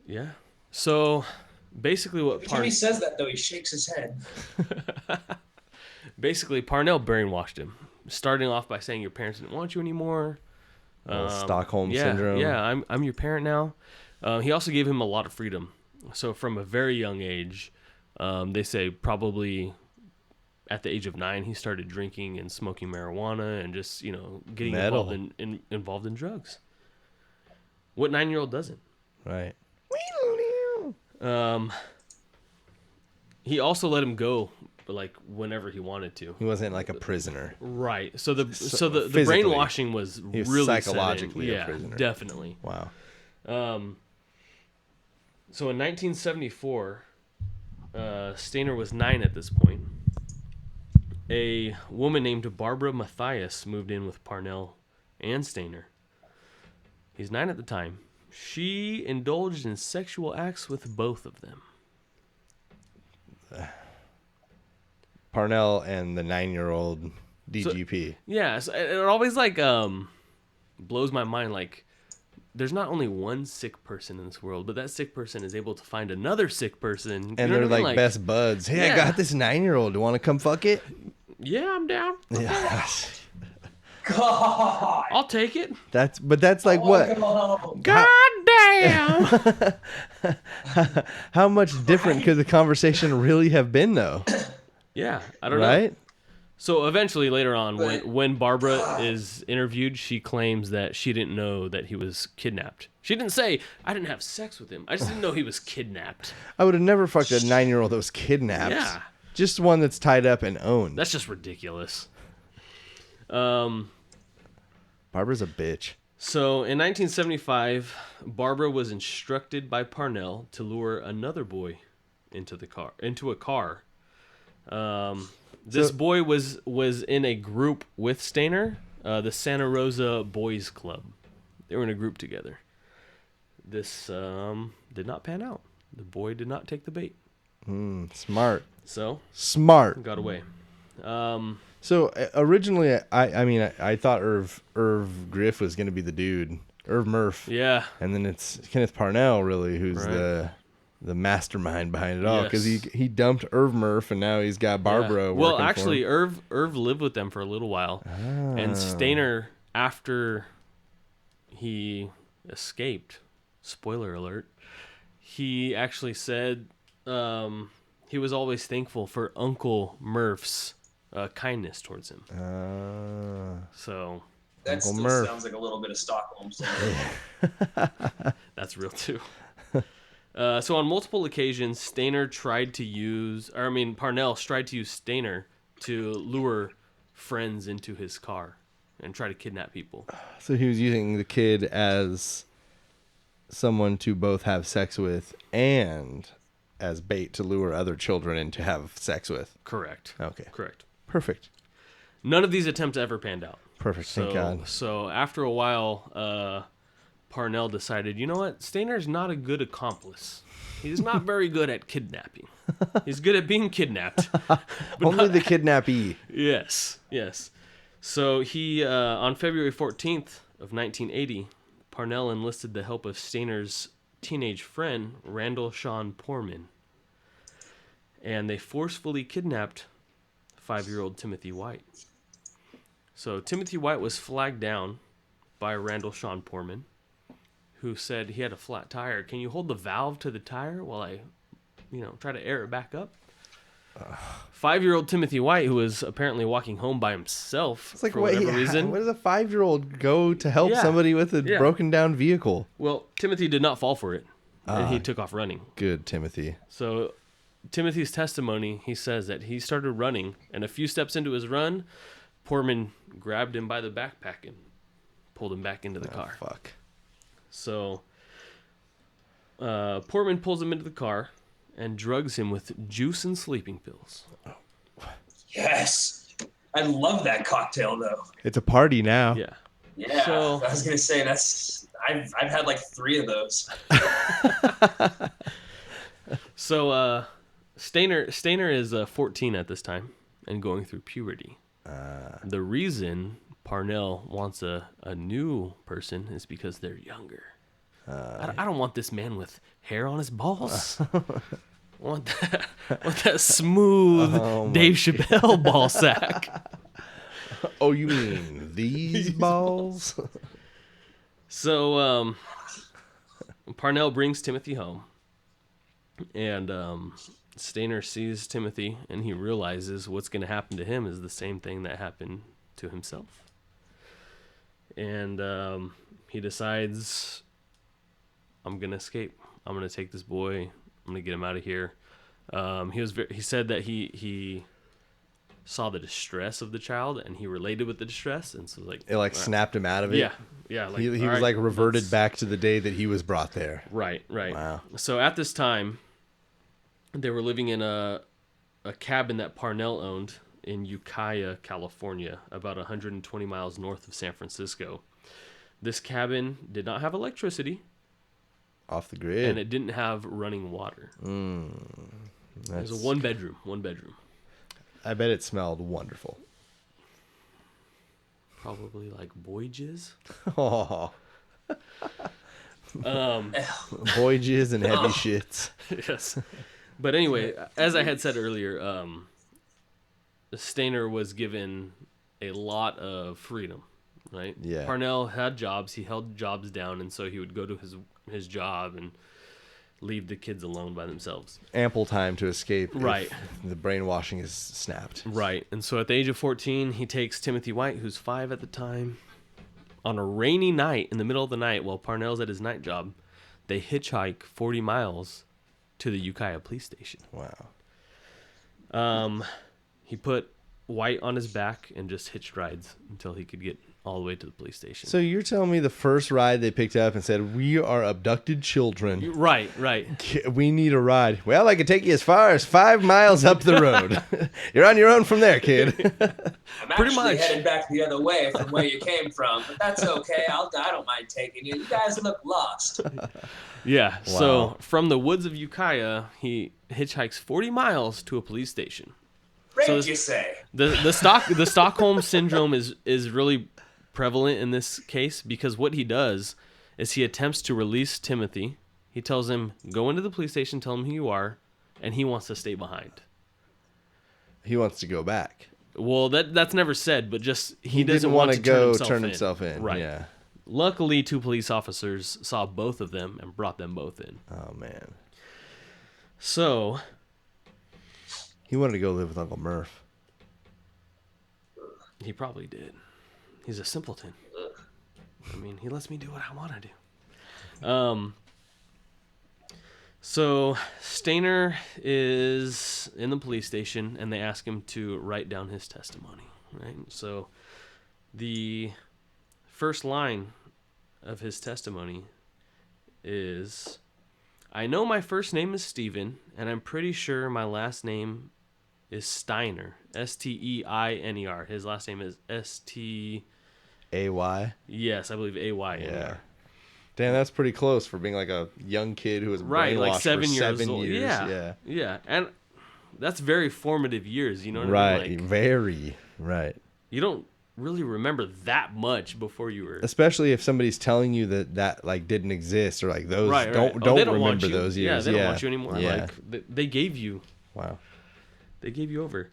Yeah. So basically what Every time he says that, though, he shakes his head. Basically, Parnell brainwashed him, starting off by saying your parents didn't want you anymore. Stockholm Syndrome. Yeah, I'm your parent now. He also gave him a lot of freedom. So from a very young age, they say probably at the age of 9, he started drinking and smoking marijuana and just, getting involved in drugs. What 9-year-old doesn't? Right. He also let him go, like whenever he wanted to. He wasn't like a prisoner. Right. So the brainwashing was he was really psychologically a prisoner. Definitely. Wow. So in 1974, Stayner was 9 at this point. A woman named Barbara Mathias moved in with Parnell and Stayner. He's 9 at the time. She indulged in sexual acts with both of them. Parnell and the 9-year-old DGP. So, yeah, so it always blows my mind. Like, there's not only one sick person in this world, but that sick person is able to find another sick person. And they're like best buds. Hey, I got this 9-year-old. Do you want to come fuck it? Yeah, I'm down. Yeah. God. I'll take it. That's like what? God damn. How much different could the conversation really have been, though? Yeah, I don't know. Right? So eventually, later on, when Barbara is interviewed, she claims that she didn't know that he was kidnapped. She didn't say, I didn't have sex with him. I just didn't know he was kidnapped. I would have never fucked a 9-year-old that was kidnapped. Yeah. Just one that's tied up and owned. That's just ridiculous. Barbara's a bitch. So in 1975, Barbara was instructed by Parnell to lure another boy into a car. This boy was in a group with Stayner, the Santa Rosa Boys Club. They were in a group together. This did not pan out. The boy did not take the bait. Smart. So smart. Got away. So originally, I thought Irv Griff was going to be the dude, Irv Murph. Yeah. And then it's Kenneth Parnell, really, who's the mastermind behind it all, because he dumped Irv Murph and now he's got Barbara. Yeah. Well, actually, Irv lived with them for a little while, and Stayner, after he escaped, spoiler alert, he actually said he was always thankful for Uncle Murph's kindness towards him. So that still Murph sounds like a little bit of Stockholm Syndrome. That's real too. So on multiple occasions, Parnell tried to use Stayner to lure friends into his car and try to kidnap people. So he was using the kid as someone to both have sex with and as bait to lure other children in to have sex with. Correct. Okay. Correct. Perfect. None of these attempts ever panned out. Perfect. Thank God. So after a while, Parnell decided, you know what? Stayner's not a good accomplice. He's not very good at kidnapping. He's good at being kidnapped. Only the kidnappee. Yes. So he, on February 14th of 1980, Parnell enlisted the help of Stayner's teenage friend, Randall Sean Porman. And they forcefully kidnapped 5-year-old Timothy White. So Timothy White was flagged down by Randall Sean Porman, who said he had a flat tire. Can you hold the valve to the tire while I, try to air it back up? 5-year-old Timothy White, who was apparently walking home by himself for whatever reason. Where does a 5-year-old go to help somebody with a broken down vehicle? Well, Timothy did not fall for it, and he took off running. Good, Timothy. So Timothy's testimony, he says that he started running, and a few steps into his run, Porman grabbed him by the backpack and pulled him back into the car. Fuck. So Porman pulls him into the car and drugs him with juice and sleeping pills. Yes. I love that cocktail, though. It's a party now. Yeah. So, I was going to say, I've had like 3 of those. So Stayner is 14 at this time and going through puberty. The reason Parnell wants a new person is because they're younger. I don't want this man with hair on his balls. I want that smooth Dave Chappelle ball sack. Oh, you mean these balls? So Parnell brings Timothy home, and Stayner sees Timothy, and he realizes what's going to happen to him is the same thing that happened to himself. And he decides, I'm going to escape. I'm going to take this boy. I'm going to get him out of here. He said that he saw the distress of the child, and he related with the distress, and so it snapped him out of it. Yeah. He was reverted back to the day that he was brought there. Right. Wow. So at this time, they were living in a cabin that Parnell owned in Ukiah, California, about 120 miles north of San Francisco. This cabin did not have electricity. Off the grid. And it didn't have running water. It was a one bedroom. I bet it smelled wonderful. Probably like boy jizz. Oh. Boy jizz and heavy shits. Yes. But anyway, as I had said earlier, Stayner was given a lot of freedom, right? Yeah. Parnell had jobs. He held jobs down, and so he would go to his job and leave the kids alone by themselves. Ample time to escape. Right. If the brainwashing is snapped. Right. And so at the age of 14, he takes Timothy White, who's 5 at the time, on a rainy night in the middle of the night while Parnell's at his night job. They hitchhike 40 miles to the Ukiah police station. Wow. He put White on his back and just hitched rides until he could get all the way to the police station. So you're telling me the first ride they picked up and said, "We are abducted children. Right. We need a ride." Well, I could take you as far as 5 miles up the road. You're on your own from there, kid. I'm actually headed back the other way from where you came from, but that's okay. I don't mind taking you. You guys look lost. Yeah. Wow. So from the woods of Ukiah, he hitchhikes 40 miles to a police station. Great, So you say. The Stockholm Syndrome is really prevalent in this case because what he does is he attempts to release Timothy. He tells him, go into the police station, tell him who you are, and he wants to stay behind. He wants to go back. Well, that's never said, but just he doesn't didn't want want to go turn himself in. Right. Yeah. Luckily, 2 police officers saw both of them and brought them both in. Oh, man. So He wanted to go live with Uncle Murph. he probably did. He's a simpleton. I mean, he lets me do what I want to do. So Stayner is in the police station, and they ask him to write down his testimony. Right. So the first line of his testimony is, "I know my first name is Steven, and I'm pretty sure my last name is Stayner. Steiner. His last name is St. A.Y.? Yes, I believe A-Y-N-E-R. Yeah. Damn, that's pretty close for being like a young kid who was Right, like brainwashed 7 for years 7 old. years. Yeah. Yeah. And that's very formative years, you know what Right. I mean? Like, Very. Right. you don't really remember that much before you were... Especially if somebody's telling you that like didn't exist or like those Right. don't they want remember you. those years. Yeah, they don't want you anymore. Yeah. Like, they gave you... Wow. They gave you over.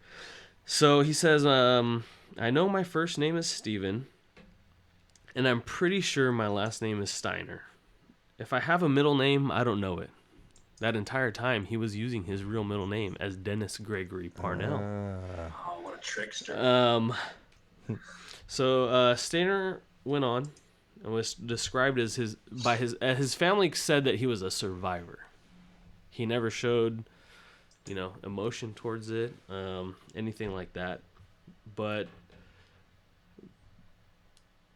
So he says, I know my first name is Steven, and I'm pretty sure my last name is Stayner. If I have a middle name, I don't know it. That entire time, he was using his real middle name as Dennis Gregory Parnell. Oh, what a trickster. So Stayner went on and was described as his family said that he was a survivor. He never showed, emotion towards it, anything like that. But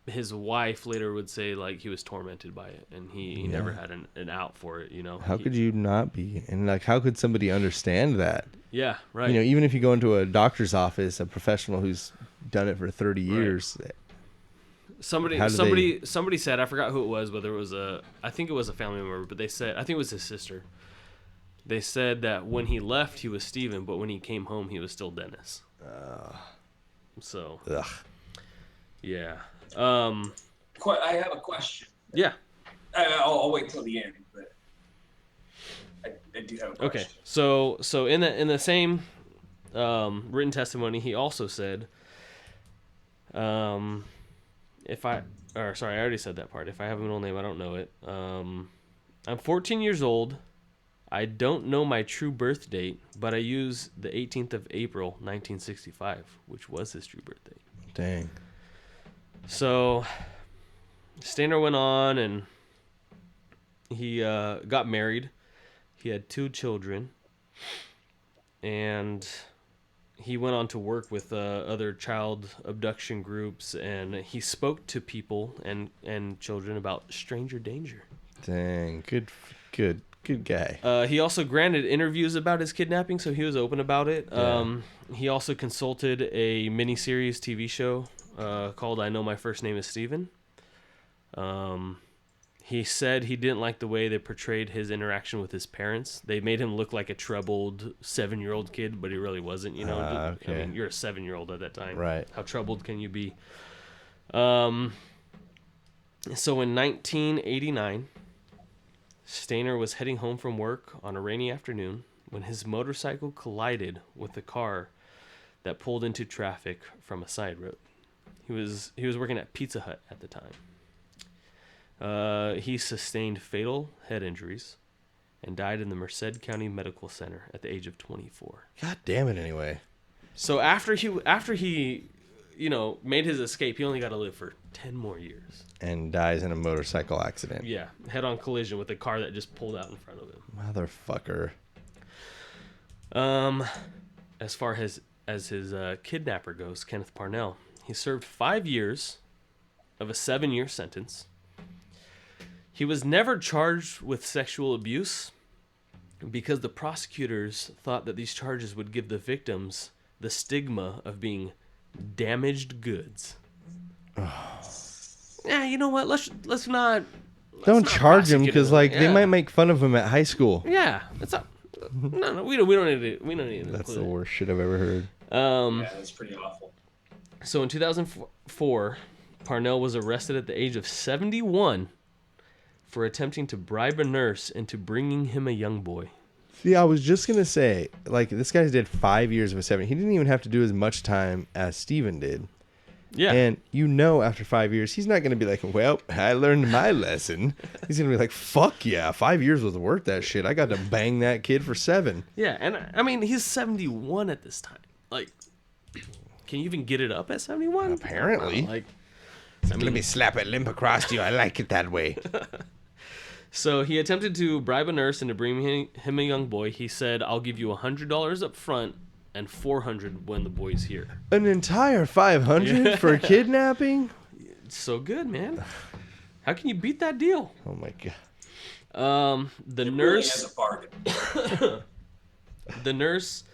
his wife later would say like he was tormented by it, and he never had an out for it. How could you not be? And like, how could somebody understand that? Yeah, right. Even if you go into a doctor's office, a professional who's done it for 30 years. Somebody said, I forgot who it was, whether it was I think it was a family member, but they said, I think it was his sister. They said that when he left, he was Steven, but when he came home, he was still Dennis. So, Ugh. yeah. I have a question. Yeah. I'll wait till the end, but I do have a question. Okay. So in the same written testimony, he also said, I already said that part. If I have a middle name, I don't know it. I'm 14 years old. I don't know my true birth date, but I use the 18th of April, 1965, which was his true birth date. Dang. So Stayner went on and he got married. He had 2 children, and he went on to work with other child abduction groups, and he spoke to people and children about stranger danger. Dang. Good guy. He also granted interviews about his kidnapping, so he was open about it. Yeah. He also consulted a miniseries TV show called I Know My First Name is Steven. He said he didn't like the way they portrayed his interaction with his parents. They made him look like a troubled 7-year-old kid, but he really wasn't. Okay. I mean, you're a 7-year-old at that time. Right. How troubled can you be? So in 1989, Stayner was heading home from work on a rainy afternoon when his motorcycle collided with a car that pulled into traffic from a side road. He was working at Pizza Hut at the time. He sustained fatal head injuries, and died in the Merced County Medical Center at the age of 24. God damn it, anyway. So after he made his escape, he only got to live for 10 more years. And dies in a motorcycle accident. Yeah, head-on collision with a car that just pulled out in front of him. Motherfucker. As far as his kidnapper goes, Kenneth Parnell, he served 5 years of a 7-year sentence. He was never charged with sexual abuse because the prosecutors thought that these charges would give the victims the stigma of being damaged goods. Yeah, you know what? Let's not. Don't charge him because they Yeah. might make fun of him at high school. Yeah, it's not. No, we don't need to. That's the worst shit I've ever heard. Yeah, that's pretty awful. So in 2004, Parnell was arrested at the age of 71 for attempting to bribe a nurse into bringing him a young boy. See, I was just going to say, like, this guy did 5 years of a 7. He didn't even have to do as much time as Steven did. Yeah. And after 5 years, he's not going to be like, well, I learned my lesson. He's going to be like, fuck yeah, 5 years was worth that shit. I got to bang that kid for 7. Yeah, and I mean, he's 71 at this time. Like, can you even get it up at 71? Apparently. Like, Let me slap it limp across you. I like it that way. So he attempted to bribe a nurse into bringing him a young boy. He said, I'll give you $100 up front and $400 when the boy's here. An entire $500 for kidnapping? It's so good, man. How can you beat that deal? Oh my god. The It nurse... really has a bargain. The nurse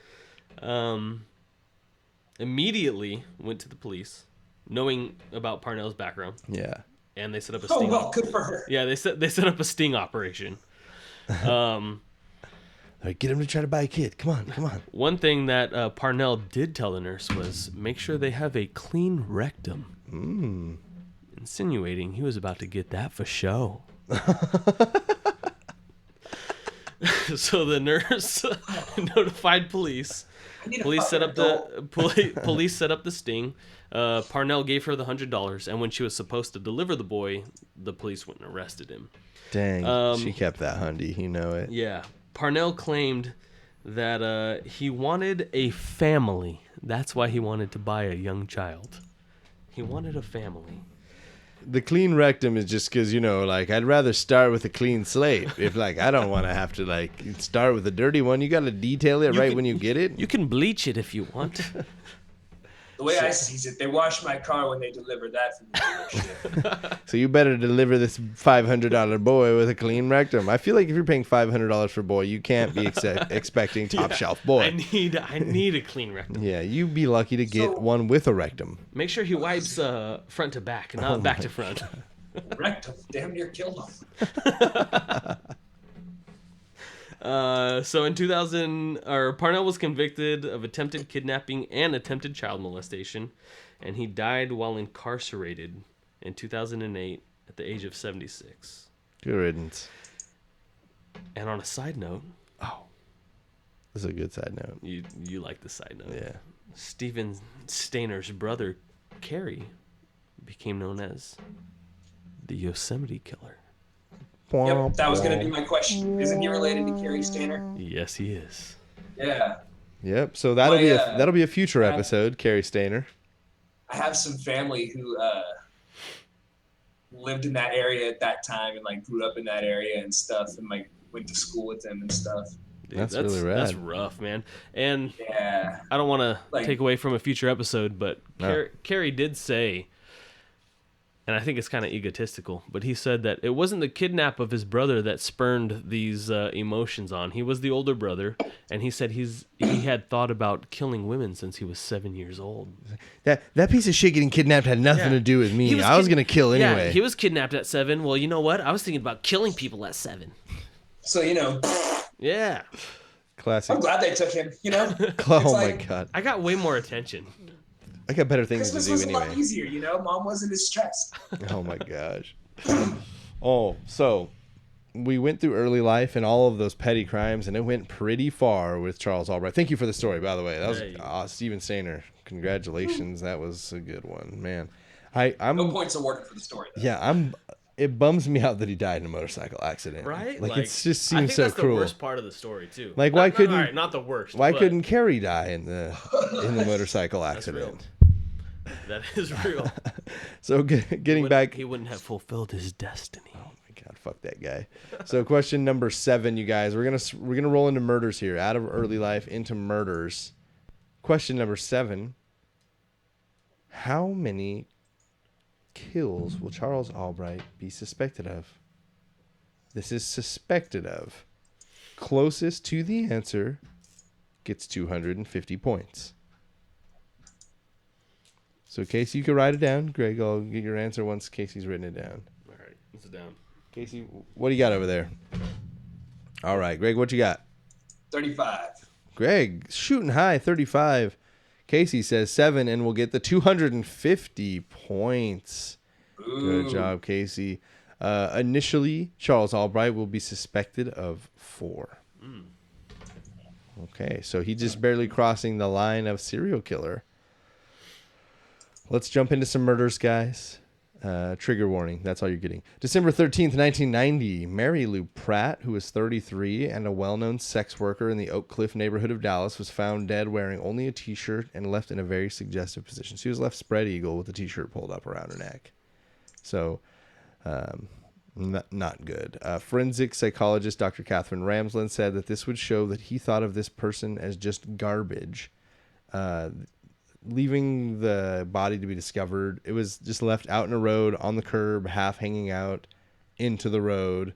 immediately went to the police, knowing about Parnell's background, Yeah. and they set up a Oh, sting. well, good for her. Yeah, they set up a sting operation. All right, get him to try to buy a kid. Come on. One thing that Parnell did tell the nurse was make sure they have a clean rectum, insinuating he was about to get that for show. So the nurse notified police. Police set up the sting. Parnell gave her the $100, and when she was supposed to deliver the boy, the police went and arrested him. Dang, she kept that hundy. You know it. Yeah. Parnell claimed that he wanted a family. That's why he wanted to buy a young child. He wanted a family. The clean rectum is just because, I'd rather start with a clean slate. If, I don't want to have to, start with a dirty one. You got to detail it when you get it. You can bleach it if you want. The way I see it, they wash my car when they deliver that from the dealership. So you better deliver this $500 boy with a clean rectum. I feel like if you're paying $500 for a boy, you can't be expecting top shelf boy. I need a clean rectum. Yeah, you'd be lucky to get one with a rectum. Make sure he wipes front to back, not back to front. Rectum damn near killed him. So in 2000, Parnell was convicted of attempted kidnapping and attempted child molestation, and he died while incarcerated in 2008 at the age of 76. Good riddance. And on a side note, This is a good side note. you like the side note. Yeah. Steven Stayner's brother, Kerry, became known as the Yosemite Killer. Yep, that was going to be my question. Isn't he related to Carrie Stayner? Yes, he is. Yeah. Yep. So that'll be a future episode, Carrie Stayner. I have some family who lived in that area at that time and grew up in that area and stuff and went to school with them and stuff. Dude, That's really rad. That's rough, man. And Yeah. I don't want to take away from a future episode, but No. Carrie did say, and I think it's kind of egotistical, but he said that it wasn't the kidnap of his brother that spurned these emotions on. He was the older brother, and he said he had thought about killing women since he was 7 years old. That piece of shit getting kidnapped had nothing to do with me. I was gonna kill anyway. Yeah, he was kidnapped at 7. Well, you know what? I was thinking about killing people at 7. So, Yeah. Classic. I'm glad they took him, Oh my god. I got way more attention. I got better things Christmas to was do a lot anyway. easier, Mom wasn't as stressed. Oh my gosh. So we went through early life and all of those petty crimes, and it went pretty far with Charles Albright. Thank you for the story, by the way. That was Steven Stayner. Congratulations. That was a good one, man. I'm No points awarded for the story, though. Yeah, it bums me out that he died in a motorcycle accident. Right? Like it just I seems think so that's cruel. the worst part of the story too. Like why couldn't all right, not the worst. Why but couldn't Carrie die in the motorcycle accident? That is real. So getting back, he wouldn't have fulfilled his destiny. oh my god, fuck that guy. So question number 7, you guys. We're gonna roll into murders here, out of early life into murders. Question number 7. How many kills will Charles Albright be suspected of? This is suspected of. Closest to the answer gets 250 points. So, Casey, you can write it down. Greg, I'll get your answer once Casey's written it down. All right, it's down. Casey, what do you got over there? All right, Greg, what you got? 35. Greg, shooting high, 35. Casey says 7 and will get the 250 points. Ooh. Good job, Casey. Initially, Charles Albright will be suspected of 4. Okay, so he just barely crossing the line of serial killer. Let's jump into some murders, guys. Trigger warning, that's all you're getting. December 13th, 1990, Mary Lou Pratt, who was 33 and a well-known sex worker in the Oak Cliff neighborhood of Dallas, was found dead wearing only a t-shirt and left in a very suggestive position. She was left spread eagle with the t-shirt pulled up around her neck. So, not good. Forensic psychologist Dr. Catherine Ramsland said that this would show that he thought of this person as just garbage. Leaving the body to be discovered, it was just left out in a road on the curb, half hanging out into the road,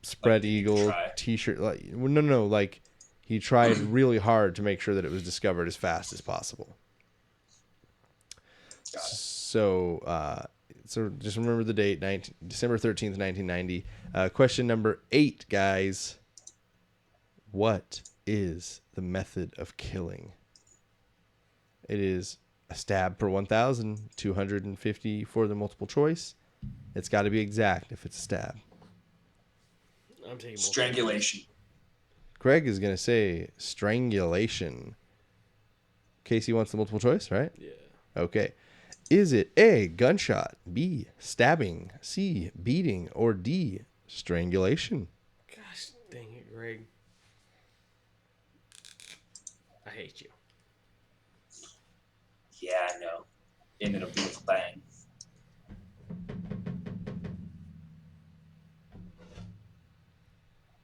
spread eagle t-shirt. Like, no, like he tried really hard to make sure that it was discovered as fast as possible. So just remember the date, December 13th, 1990. Question number 8, guys. What is the method of killing? It is a stab per 1,000, 250 for the multiple choice. It's got to be exact if it's a stab. I'm taking strangulation. Greg is going to say strangulation. Casey wants the multiple choice, right? Yeah. Okay. Is it A, gunshot, B, stabbing, C, beating, or D, strangulation? Gosh dang it, Greg. I hate you. Yeah, I know. Isn't it a beautiful thing?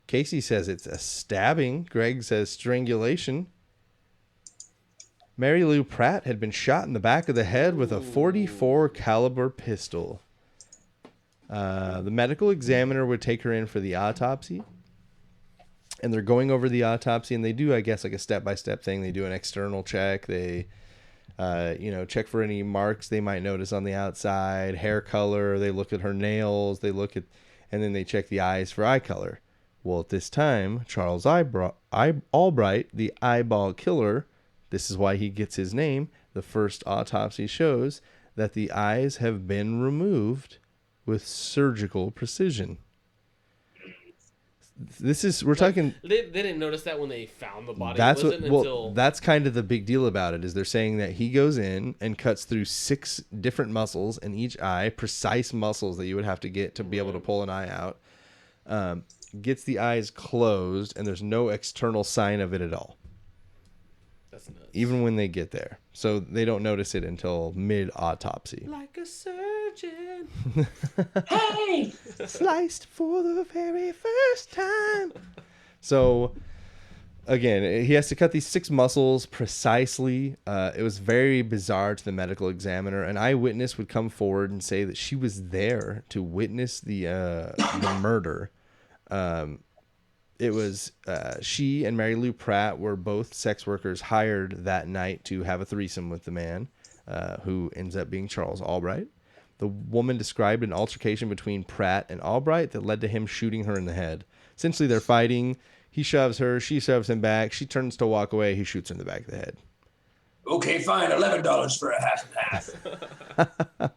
Casey says it's a stabbing. Greg says strangulation. Mary Lou Pratt had been shot in the back of the head with a .44 caliber pistol. The medical examiner would take her in for the autopsy. And they're going over the autopsy, and they do, I guess, like a step-by-step thing. They do an external check. They, check for any marks they might notice on the outside, hair color. They look at her nails. And then they check the eyes for eye color. Well, at this time, Charles Albright, the eyeball killer, this is why he gets his name. The first autopsy shows that the eyes have been removed with surgical precision. We're talking. They didn't notice that when they found the body. That's kind of the big deal about it. Is they're saying that he goes in and cuts through 6 different muscles in each eye, precise muscles that you would have to get to be able to pull an eye out. Gets the eyes closed, and there's no external sign of it at all. That's nuts. Even when they get there, so they don't notice it until mid-autopsy. Like a surgeon. Hey! Sliced for the very first time. So, again, he has to cut these 6 muscles precisely. It was very bizarre to the medical examiner. An eyewitness would come forward and say that she was there to witness the murder. It was she and Mary Lou Pratt were both sex workers hired that night to have a threesome with the man, who ends up being Charles Albright. The woman described an altercation between Pratt and Albright that led to him shooting her in the head. Essentially, they're fighting. He shoves her. She shoves him back. She turns to walk away. He shoots her in the back of the head. Okay, fine. $11 for a half and half.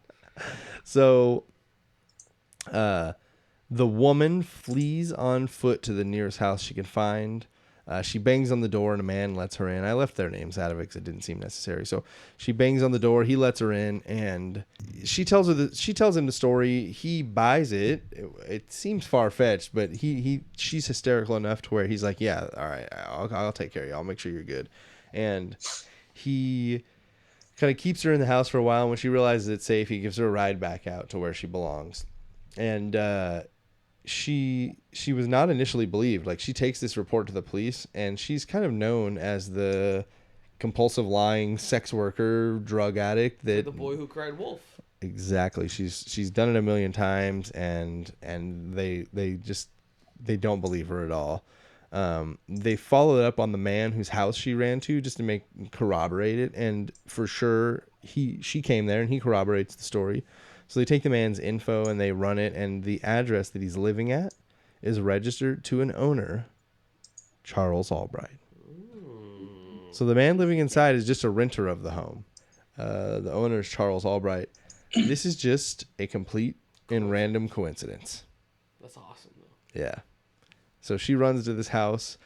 So, the woman flees on foot to the nearest house she can find. She bangs on the door and a man lets her in. I left their names out of it because it didn't seem necessary. So she bangs on the door. He lets her in, and she tells him the story. He buys it. It seems far fetched, but she's hysterical enough to where he's like, "Yeah, all right, I'll take care of you. I'll make sure you're good." And he kind of keeps her in the house for a while. And when she realizes it's safe, he gives her a ride back out to where she belongs. And she was not initially believed. Like, she takes this report to the police, and she's kind of known as the compulsive lying sex worker, drug addict that the boy who cried wolf. Exactly. She's done it a million times, and they don't believe her at all. They followed up on the man whose house she ran to just to corroborate it, and for sure she came there and he corroborates the story. So they take the man's info and they run it, and the address that he's living at is registered to an owner, Charles Albright. So the man living inside is just a renter of the home. The owner is Charles Albright. This is just a complete and random coincidence. That's awesome, though. Yeah. So she runs to this house.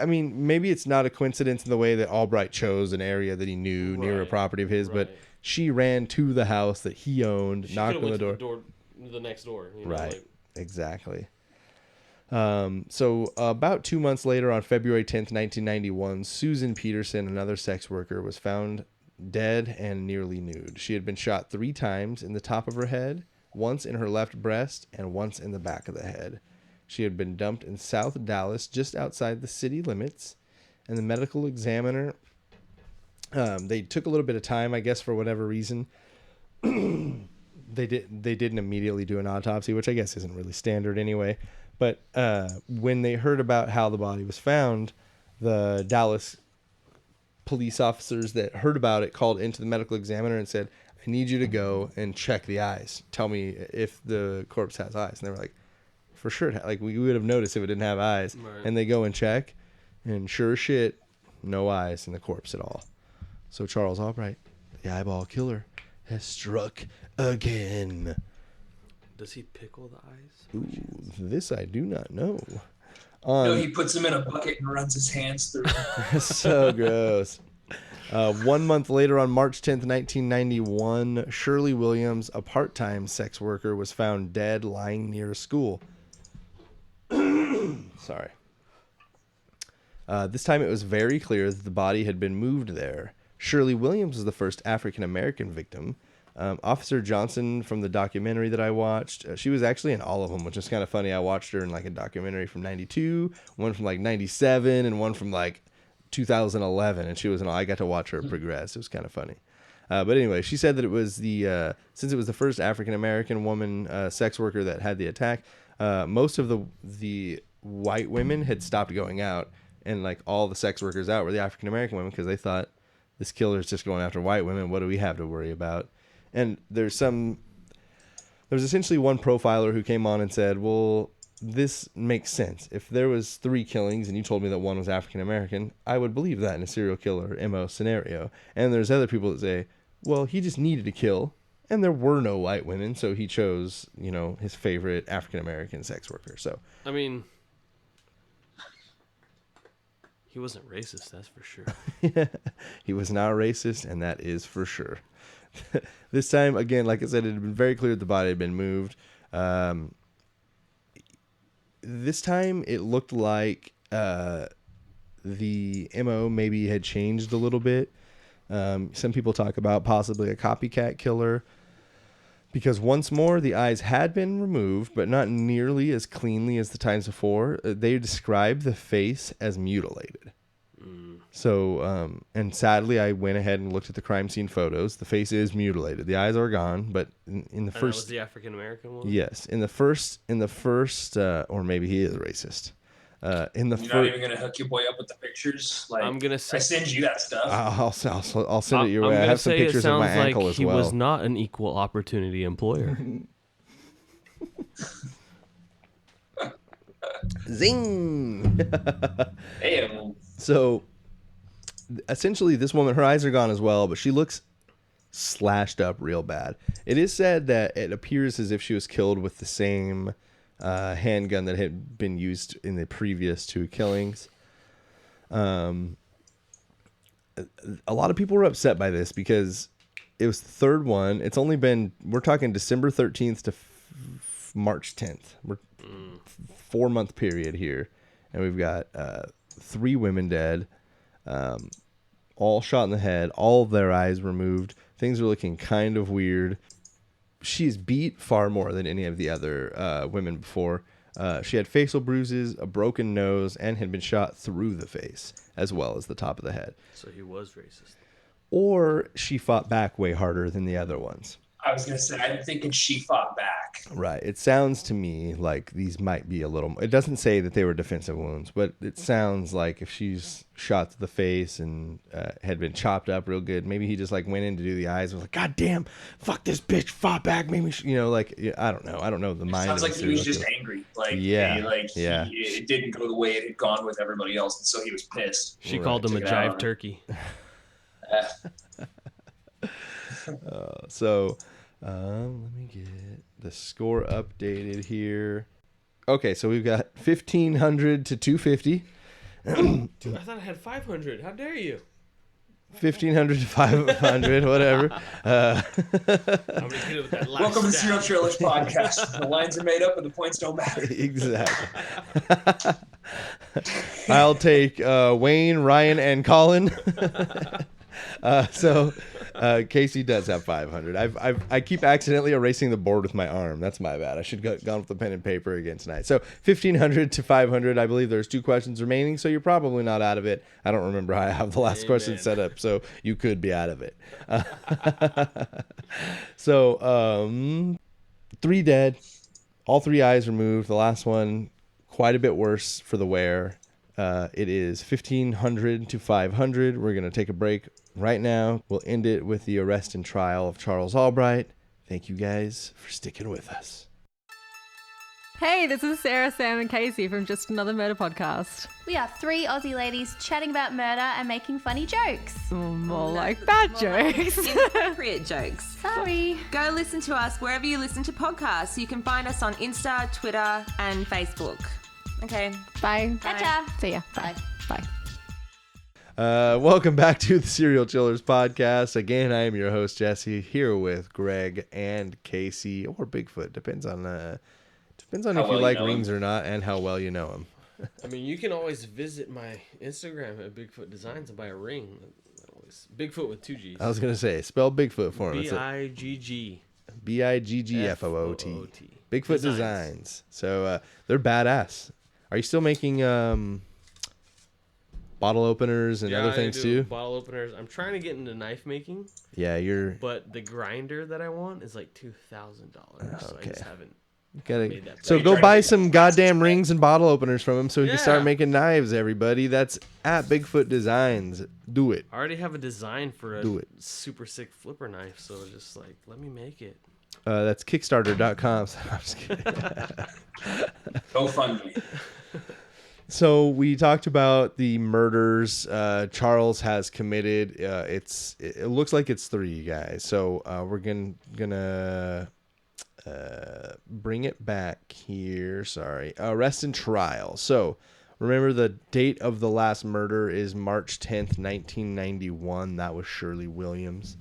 I mean, maybe it's not a coincidence in the way that Albright chose an area that he knew near a property of his, but she ran to the house that he owned, knocked on the door. The next door. Right. Exactly. So about 2 months later, on February 10th, 1991, Susan Peterson, another sex worker, was found dead and nearly nude. She had been shot 3 times in the top of her head, once in her left breast, and once in the back of the head. She had been dumped in South Dallas, just outside the city limits, and the medical examiner, they took a little bit of time, I guess, for whatever reason. They didn't immediately do an autopsy, which I guess isn't really standard anyway. But when they heard about how the body was found, the Dallas police officers that heard about it called into the medical examiner and said, "I need you to go and check the eyes. Tell me if the corpse has eyes." And they were like, "For sure, like we would have noticed if it didn't have eyes." Right. And they go and check, and sure as shit, no eyes in the corpse at all. So Charles Albright, the eyeball killer, has struck again. Does he pickle the eyes? Ooh, this I do not know. No, he puts them in a bucket and runs his hands through them. So gross. 1 month later, on March 10th, 1991, Shirley Williams, a part-time sex worker, was found dead lying near a school. Sorry. This time it was very clear that the body had been moved there. Shirley Williams was the first African-American victim. Officer Johnson, from the documentary that I watched, she was actually in all of them, which is kind of funny. I watched her in like a documentary from 92, one from like 97, and one from like 2011, and she was in all. I got to watch her progress. It was kind of funny. But anyway, she said that it was since it was the first African-American woman sex worker that had the attack, most of the white women had stopped going out, and like all the sex workers out were the African-American women, because they thought, this killer's just going after white women. What do we have to worry about? And there's essentially one profiler who came on and said, well, this makes sense. If there was 3 killings and you told me that one was African-American, I would believe that in a serial killer MO scenario. And there's other people that say, well, he just needed to kill, and there were no white women, so he chose, his favorite African-American sex worker. So, I mean, he wasn't racist, that's for sure. He was not racist, and that is for sure. This time, again, like I said, it had been very clear that the body had been moved. This time, it looked like the MO maybe had changed a little bit. Some people talk about possibly a copycat killer, because once more, the eyes had been removed, but not nearly as cleanly as the times before. They described the face as mutilated. So, and sadly, I went ahead and looked at the crime scene photos. The face is mutilated. The eyes are gone, but in the first... That was the African-American one? Yes. In the first, or maybe he is racist. You're not even going to hook your boy up with the pictures? Like, I'm going to say... I send you that stuff. I'll send it your way. I have some pictures of my ankle as well. He was not an equal opportunity employer. Zing! Hey, so, essentially, this woman, her eyes are gone as well, but she looks slashed up real bad. It is said that it appears as if she was killed with the same handgun that had been used in the previous 2 killings. A lot of people were upset by this because it was the third one. It's only been, we're talking December 13th to March 10th. We're 4-month period here. And we've got 3 women dead, all shot in the head, all of their eyes removed. Things are looking kind of weird. She's beat far more than any of the other women before. She had facial bruises, a broken nose, and had been shot through the face, as well as the top of the head. So he was racist. Or she fought back way harder than the other ones. I was going to say, I'm thinking she fought back. Right. It sounds to me like these might be a little... It doesn't say that they were defensive wounds, but it sounds like if she's shot to the face and had been chopped up real good, maybe he just like went in to do the eyes and was like, God damn, fuck this bitch, fought back, maybe, like, I don't know. I don't know the mind. Sounds like he was just angry. Like, it didn't go the way it had gone with everybody else, and so he was pissed. She called him a jive turkey. Let me get the score updated here. Okay, so we've got 1,500 to 250. Dude, I thought I had 500. How dare you? 1,500 to 500, whatever. I'm gonna get it with that last Welcome to the stat. Serial Trailers podcast. The lines are made up and the points don't matter. Exactly. I'll take Wayne, Ryan, and Colin. Casey does have 500. I keep accidentally erasing the board with my arm. That's my bad. I should have gone with the pen and paper again tonight. So 1,500 to 500. I believe there's 2 questions remaining, so you're probably not out of it. I don't remember how I have the last question set up, so you could be out of it. 3 dead, all 3 eyes removed. The last one quite a bit worse for the wear. It is 1,500 to 500. We're going to take a break right now. We'll end it with the arrest and trial of Charles Albright. Thank you guys for sticking with us. Hey, this is Sarah, Sam, and Casey from Just Another Murder Podcast. We are 3 Aussie ladies chatting about murder and making funny jokes. More like bad jokes. Inappropriate jokes. Sorry. Go listen to us wherever you listen to podcasts. You can find us on Insta, Twitter, and Facebook. Okay. Bye. Ta-ta. See ya. Bye. Bye. Welcome back to the Serial Killers podcast. Again, I am your host, Jesse, here with Greg and Casey, or Bigfoot. Depends on if you like rings or not, and how well you know him. I mean, you can always visit my Instagram at Bigfoot Designs and buy a ring. Bigfoot with 2 G's. I was going to say, spell Bigfoot for him. B-I-G-G. Biggfoot Bigfoot Designs. So they're badass. Are you still making bottle openers and other things too? Bottle openers. I'm trying to get into knife making. Yeah, But the grinder that I want is like $2,000. So I just haven't. So go buy some goddamn rings and bottle openers from him so he can start making knives, everybody. That's at Bigfoot Designs. Do it. I already have a design for a super sick flipper knife, so just like, let me make it. That's Kickstarter.com. So I'm just kidding. Go fund me. So we talked about the murders Charles has committed. It looks like it's 3 guys. So we're gonna bring it back here. Sorry. Arrest and trial. So remember, the date of the last murder is March 10th, 1991. That was Shirley Williams.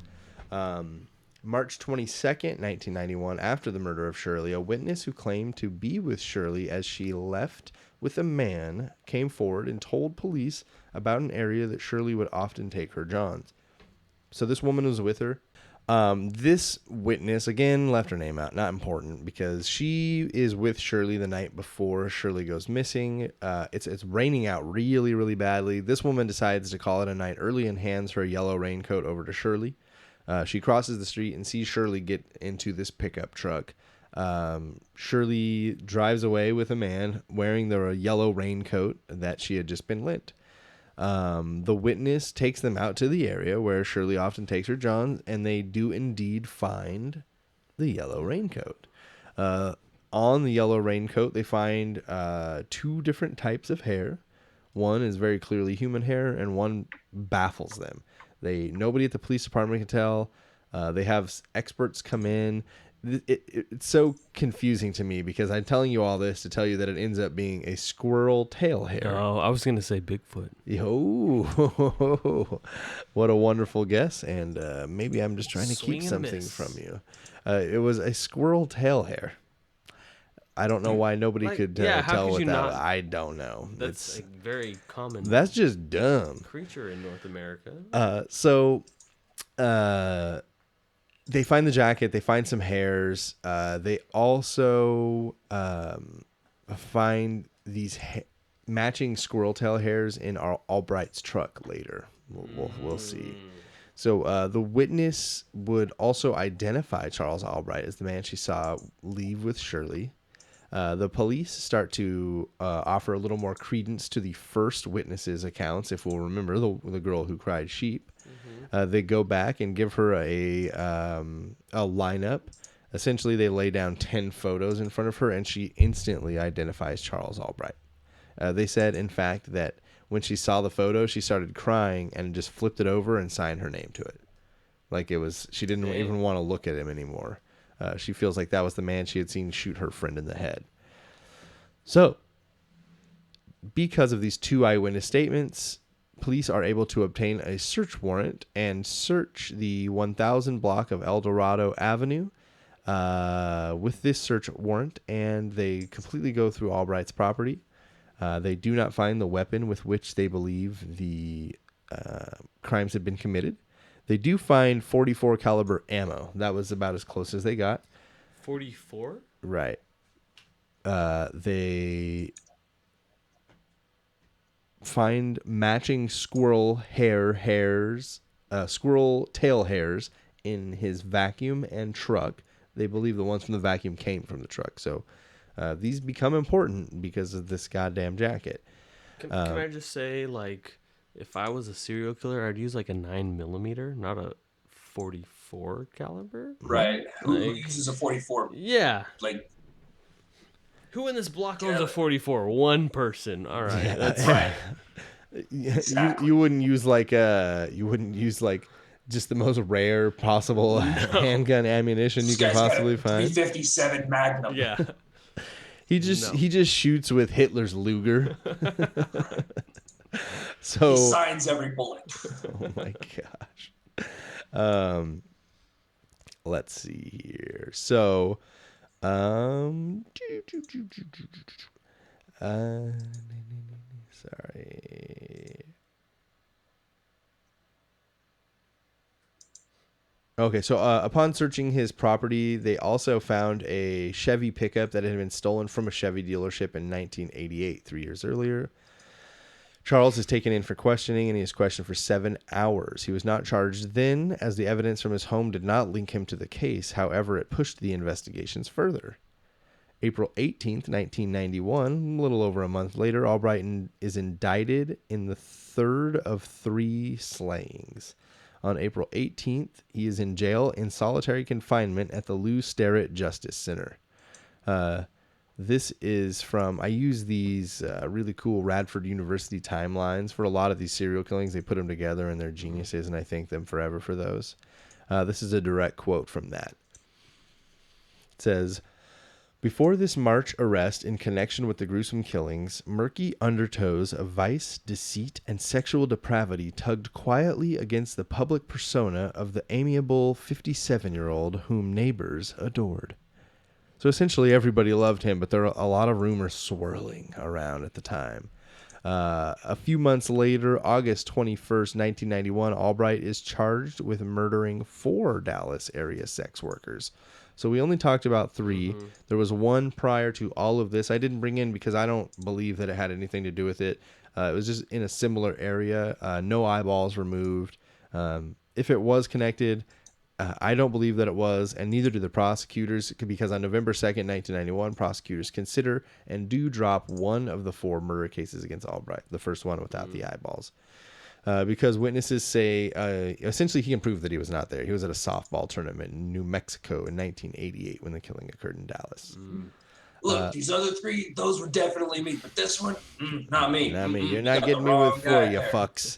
March 22nd, 1991, after the murder of Shirley, a witness who claimed to be with Shirley as she left with a man came forward and told police about an area that Shirley would often take her johns. So this woman was with her. This witness, again, left her name out. Not important, because she is with Shirley the night before Shirley goes missing. It's raining out really, really badly. This woman decides to call it a night early and hands her yellow raincoat over to Shirley. She crosses the street and sees Shirley get into this pickup truck. Shirley drives away with a man wearing the yellow raincoat that she had just been lent. The witness takes them out to the area where Shirley often takes her johns, and they do indeed find the yellow raincoat. On the yellow raincoat, they find 2 different types of hair. One is very clearly human hair, and one baffles them. Nobody at the police department can tell. They have experts come in. it's so confusing to me because I'm telling you all this to tell you that it ends up being a squirrel tail hair. Oh, I was gonna say Bigfoot. Oh, what a wonderful guess! And maybe I'm just trying to keep something from you. It was a squirrel tail hair. I don't know why nobody could tell what that. I don't know. That's a very common. That's just dumb. Creature in North America. They find the jacket. They find some hairs. They also find these matching squirrel tail hairs in Albright's truck later. We'll see. So the witness would also identify Charles Albright as the man she saw leave with Shirley. The police start to offer a little more credence to the first witness's accounts. If we'll remember the girl who cried sheep. They go back and give her a lineup. Essentially, they lay down 10 photos in front of her, and she instantly identifies Charles Albright. They said, in fact, that when she saw the photo, she started crying and just flipped it over and signed her name to it. Like she didn't even want to look at him anymore. She feels like that was the man she had seen shoot her friend in the head. So, because of these 2 eyewitness statements, police are able to obtain a search warrant and search the 1000 block of El Dorado Avenue with this search warrant, and they completely go through Albright's property. They do not find the weapon with which they believe the crimes had been committed. They do find .44 caliber ammo. That was about as close as they got. 44? Right. They find matching squirrel tail hairs in his vacuum and truck. They believe the ones from the vacuum came from the truck. So these become important because of this goddamn jacket. Can I just say, like, if I was a serial killer, I'd use like a 9mm, not a 44 caliber. Right. Who uses a 44? Yeah. Like, who in this block owns a 44? One person. All right. Yeah, that's right. Exactly. You wouldn't use like just the most rare possible handgun ammunition you can possibly find. 357 Magnum. Yeah. He just shoots with Hitler's Luger. So he signs every bullet. Oh my gosh. Let's see here. So, sorry. Okay, so upon searching his property, they also found a Chevy pickup that had been stolen from a Chevy dealership in 1988, 3 years earlier. Charles is taken in for questioning, and he is questioned for 7 hours. He was not charged then, as the evidence from his home did not link him to the case. However, it pushed the investigations further. April 18th, 1991, a little over a month later, Albright is indicted in the third of 3 slayings. On April 18th, he is in jail in solitary confinement at the Lou Pratt Justice Center. This is from, I use these really cool Radford University timelines for a lot of these serial killings. They put them together and they're geniuses, and I thank them forever for those. This is a direct quote from that. It says, "Before this March arrest in connection with the gruesome killings, murky undertows of vice, deceit, and sexual depravity tugged quietly against the public persona of the amiable 57-year-old whom neighbors adored." So essentially everybody loved him, but there are a lot of rumors swirling around at the time. A few months later, August 21st, 1991, Albright is charged with murdering 4 Dallas area sex workers. So we only talked about 3. Mm-hmm. There was one prior to all of this I didn't bring in because I don't believe that it had anything to do with it. It was just in a similar area. No eyeballs removed. If it was connected, I don't believe that it was, and neither do the prosecutors, because on November 2nd, 1991, prosecutors consider and do drop one of the 4 murder cases against Albright, the first one without the eyeballs. Because witnesses say, essentially he can prove that he was not there. He was at a softball tournament in New Mexico in 1988 when the killing occurred in Dallas. Look, these other 3, those were definitely me, but this one, not me. Not me. You're not getting me with 4, you fucks.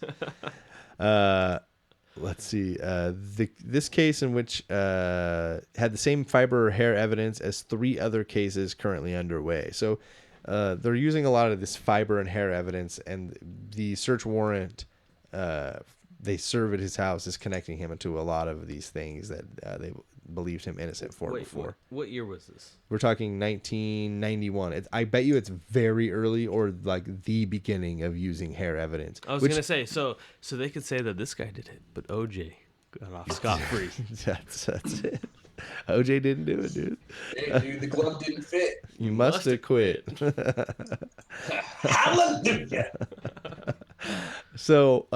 let's see. This case in which had the same fiber or hair evidence as 3 other cases currently underway. So they're using a lot of this fiber and hair evidence, and the search warrant they serve at his house is connecting him to a lot of these things that they believed him innocent for before. What year was this? We're talking 1991. I bet you it's very early or like the beginning of using hair evidence. I was going to say, so they could say that this guy did it, but OJ got off scot-free. That's it. OJ didn't do it, dude. Hey, dude, the glove didn't fit. You must have quit. Hallelujah. So,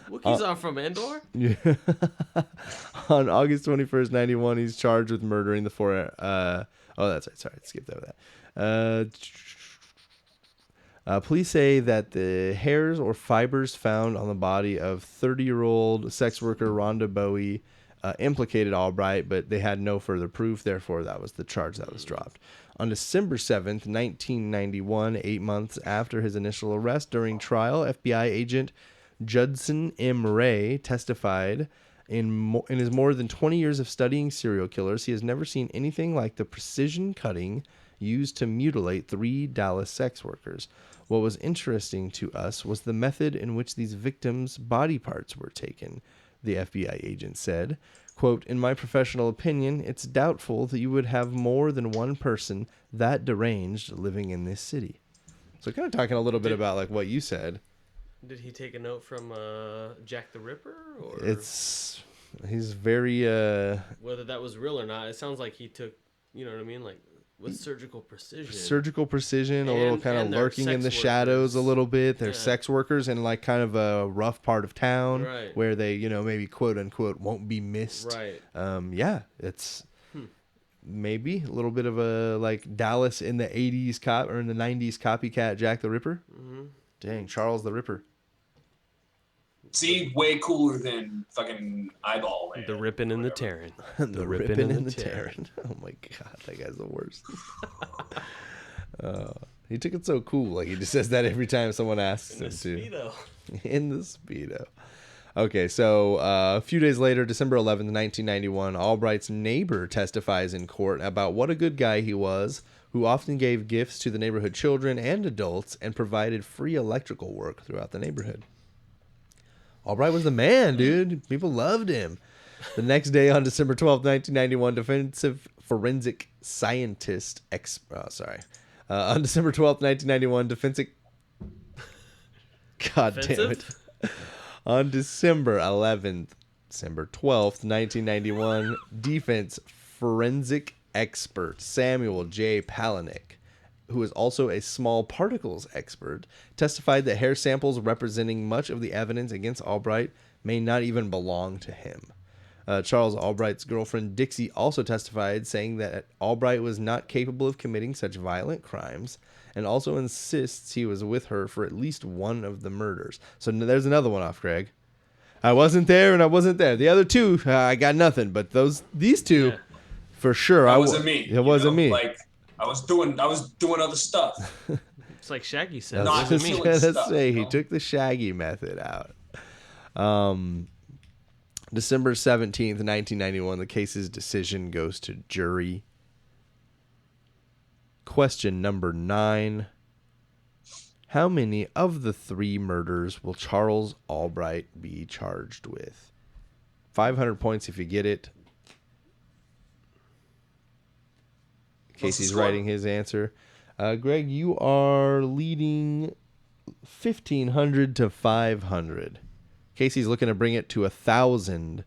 Wookiees are from Endor? Yeah. On August 21st, 91, he's charged with murdering the 4... that's right. Sorry, skipped over that. Police say that the hairs or fibers found on the body of 30-year-old sex worker Rhonda Bowie implicated Albright, but they had no further proof. Therefore, that was the charge that was dropped. On December 7th, 1991, 8 months after his initial arrest during trial, FBI agent Judson M. Ray testified in his more than 20 years of studying serial killers, he has never seen anything like the precision cutting used to mutilate 3 Dallas sex workers. What was interesting to us was the method in which these victims' body parts were taken, the FBI agent said. Quote, in my professional opinion, it's doubtful that you would have more than one person that deranged living in this city. So kind of talking a little bit about like what you said. Did he take a note from Jack the Ripper? Or He's very... whether that was real or not, it sounds like he took, you know what I mean? Like, with surgical precision. A little kind of lurking in the shadows a little bit. They're sex workers in like kind of a rough part of town where they, maybe quote unquote won't be missed. Right. It's maybe a little bit of a like Dallas in the 80s or in the 90s copycat Jack the Ripper. Mm-hmm. Dang, Charles the Ripper. See, way cooler than fucking Eyeball, man. The ripping and the tearing. The ripping and the tearing. Oh my god, that guy's the worst. He took it so cool. Like he just says that every time someone asks him to. In the Speedo. Okay, so a few days later, December 11th, 1991, Albright's neighbor testifies in court about what a good guy he was, who often gave gifts to the neighborhood children and adults and provided free electrical work throughout the neighborhood. Albright was the man, dude. People loved him. The next day, on December 12th, 1991, defensive forensic scientist... on December 12th, 1991, defensive... God damn it. On December 11th, December 12th, 1991, defense forensic expert Samuel J. Palahniuk, who is also a small particles expert, testified that hair samples representing much of the evidence against Albright may not even belong to him. Charles Albright's girlfriend Dixie also testified, saying that Albright was not capable of committing such violent crimes, and also insists he was with her for at least one of the murders. So there's another one off, Greg. I wasn't there and I wasn't there. The other 2, I got nothing, but these 2, for sure. That wasn't me. It wasn't me. Like I was doing other stuff. It's like Shaggy said. Let's say he took the Shaggy method out. December 17th, 1991, the case's decision goes to jury. Question number 9. How many of the 3 murders will Charles Albright be charged with? 500 points if you get it. Casey's writing his answer. Greg, you are leading 1,500 to 500. Casey's looking to bring it to 1,000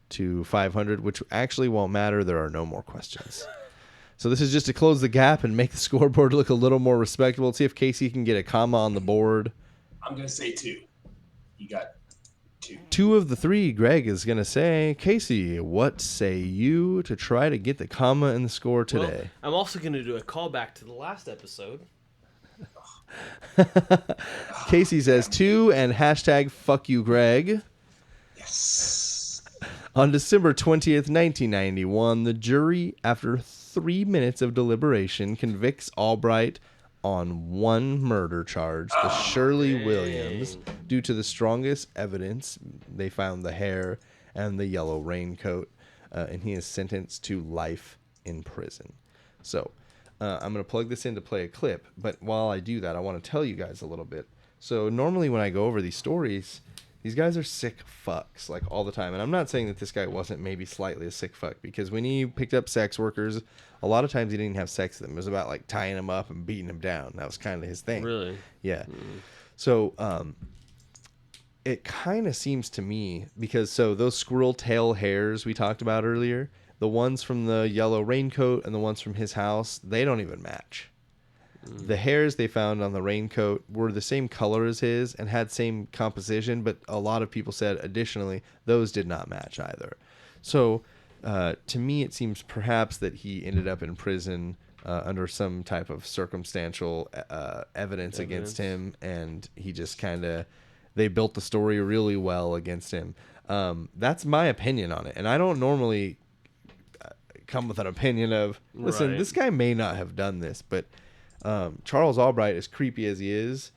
to 500, which actually won't matter. There are no more questions. So this is just to close the gap and make the scoreboard look a little more respectable. Let's see if Casey can get a comma on the board. I'm going to say 2. You got 2. 2 of the 3, Greg is going to say. Casey, what say you to try to get the comma in the score today? Well, I'm also going to do a callback to the last episode. Casey says 2 and hashtag fuck you, Greg. Yes. On December 20th, 1991, the jury, after 3 minutes of deliberation, convicts Albright on one murder charge, the Shirley Williams, due to the strongest evidence. They found the hair and the yellow raincoat, and he is sentenced to life in prison. So I'm going to plug this in to play a clip, but while I do that, I want to tell you guys a little bit. So normally when I go over these stories, these guys are sick fucks, like, all the time. And I'm not saying that this guy wasn't maybe slightly a sick fuck, because when he picked up sex workers, a lot of times he didn't have sex with them. It was about, like, tying them up and beating them down. That was kind of his thing. Really? Yeah. So it kind of seems to me, because those squirrel tail hairs we talked about earlier, the ones from the yellow raincoat and the ones from his house, they don't even match. The hairs they found on the raincoat were the same color as his and had same composition, but a lot of people said additionally those did not match either. So to me, it seems perhaps that he ended up in prison under some type of circumstantial evidence against him, and he just they built the story really well against him. That's my opinion on it, and I don't normally come with an opinion of, listen, this guy may not have done this, but Charles Albright, as creepy as he is,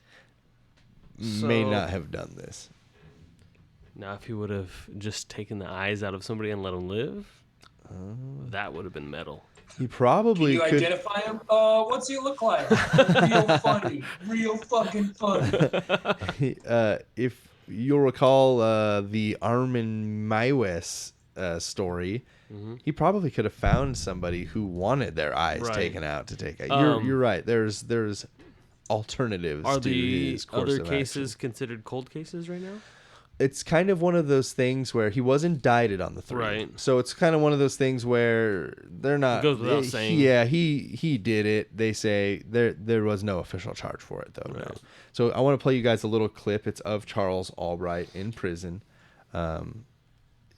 may not have done this. Now, if he would have just taken the eyes out of somebody and let him live, that would have been metal. He probably could. Can you identify him? What's he look like? Real funny. Real fucking funny. If you'll recall the Armin Maiwes story, he probably could have found somebody who wanted their eyes taken out to take out. You're right. There's alternatives. Are to the his course other of cases action. considered cold cases right now? It's kind of one of those things where he was indicted on the 3. Right. So it's kind of one of those things where they're not. It goes without saying. Yeah, he did it. They say there was no official charge for it though. Right. No. So I want to play you guys a little clip. It's of Charles Albright in prison.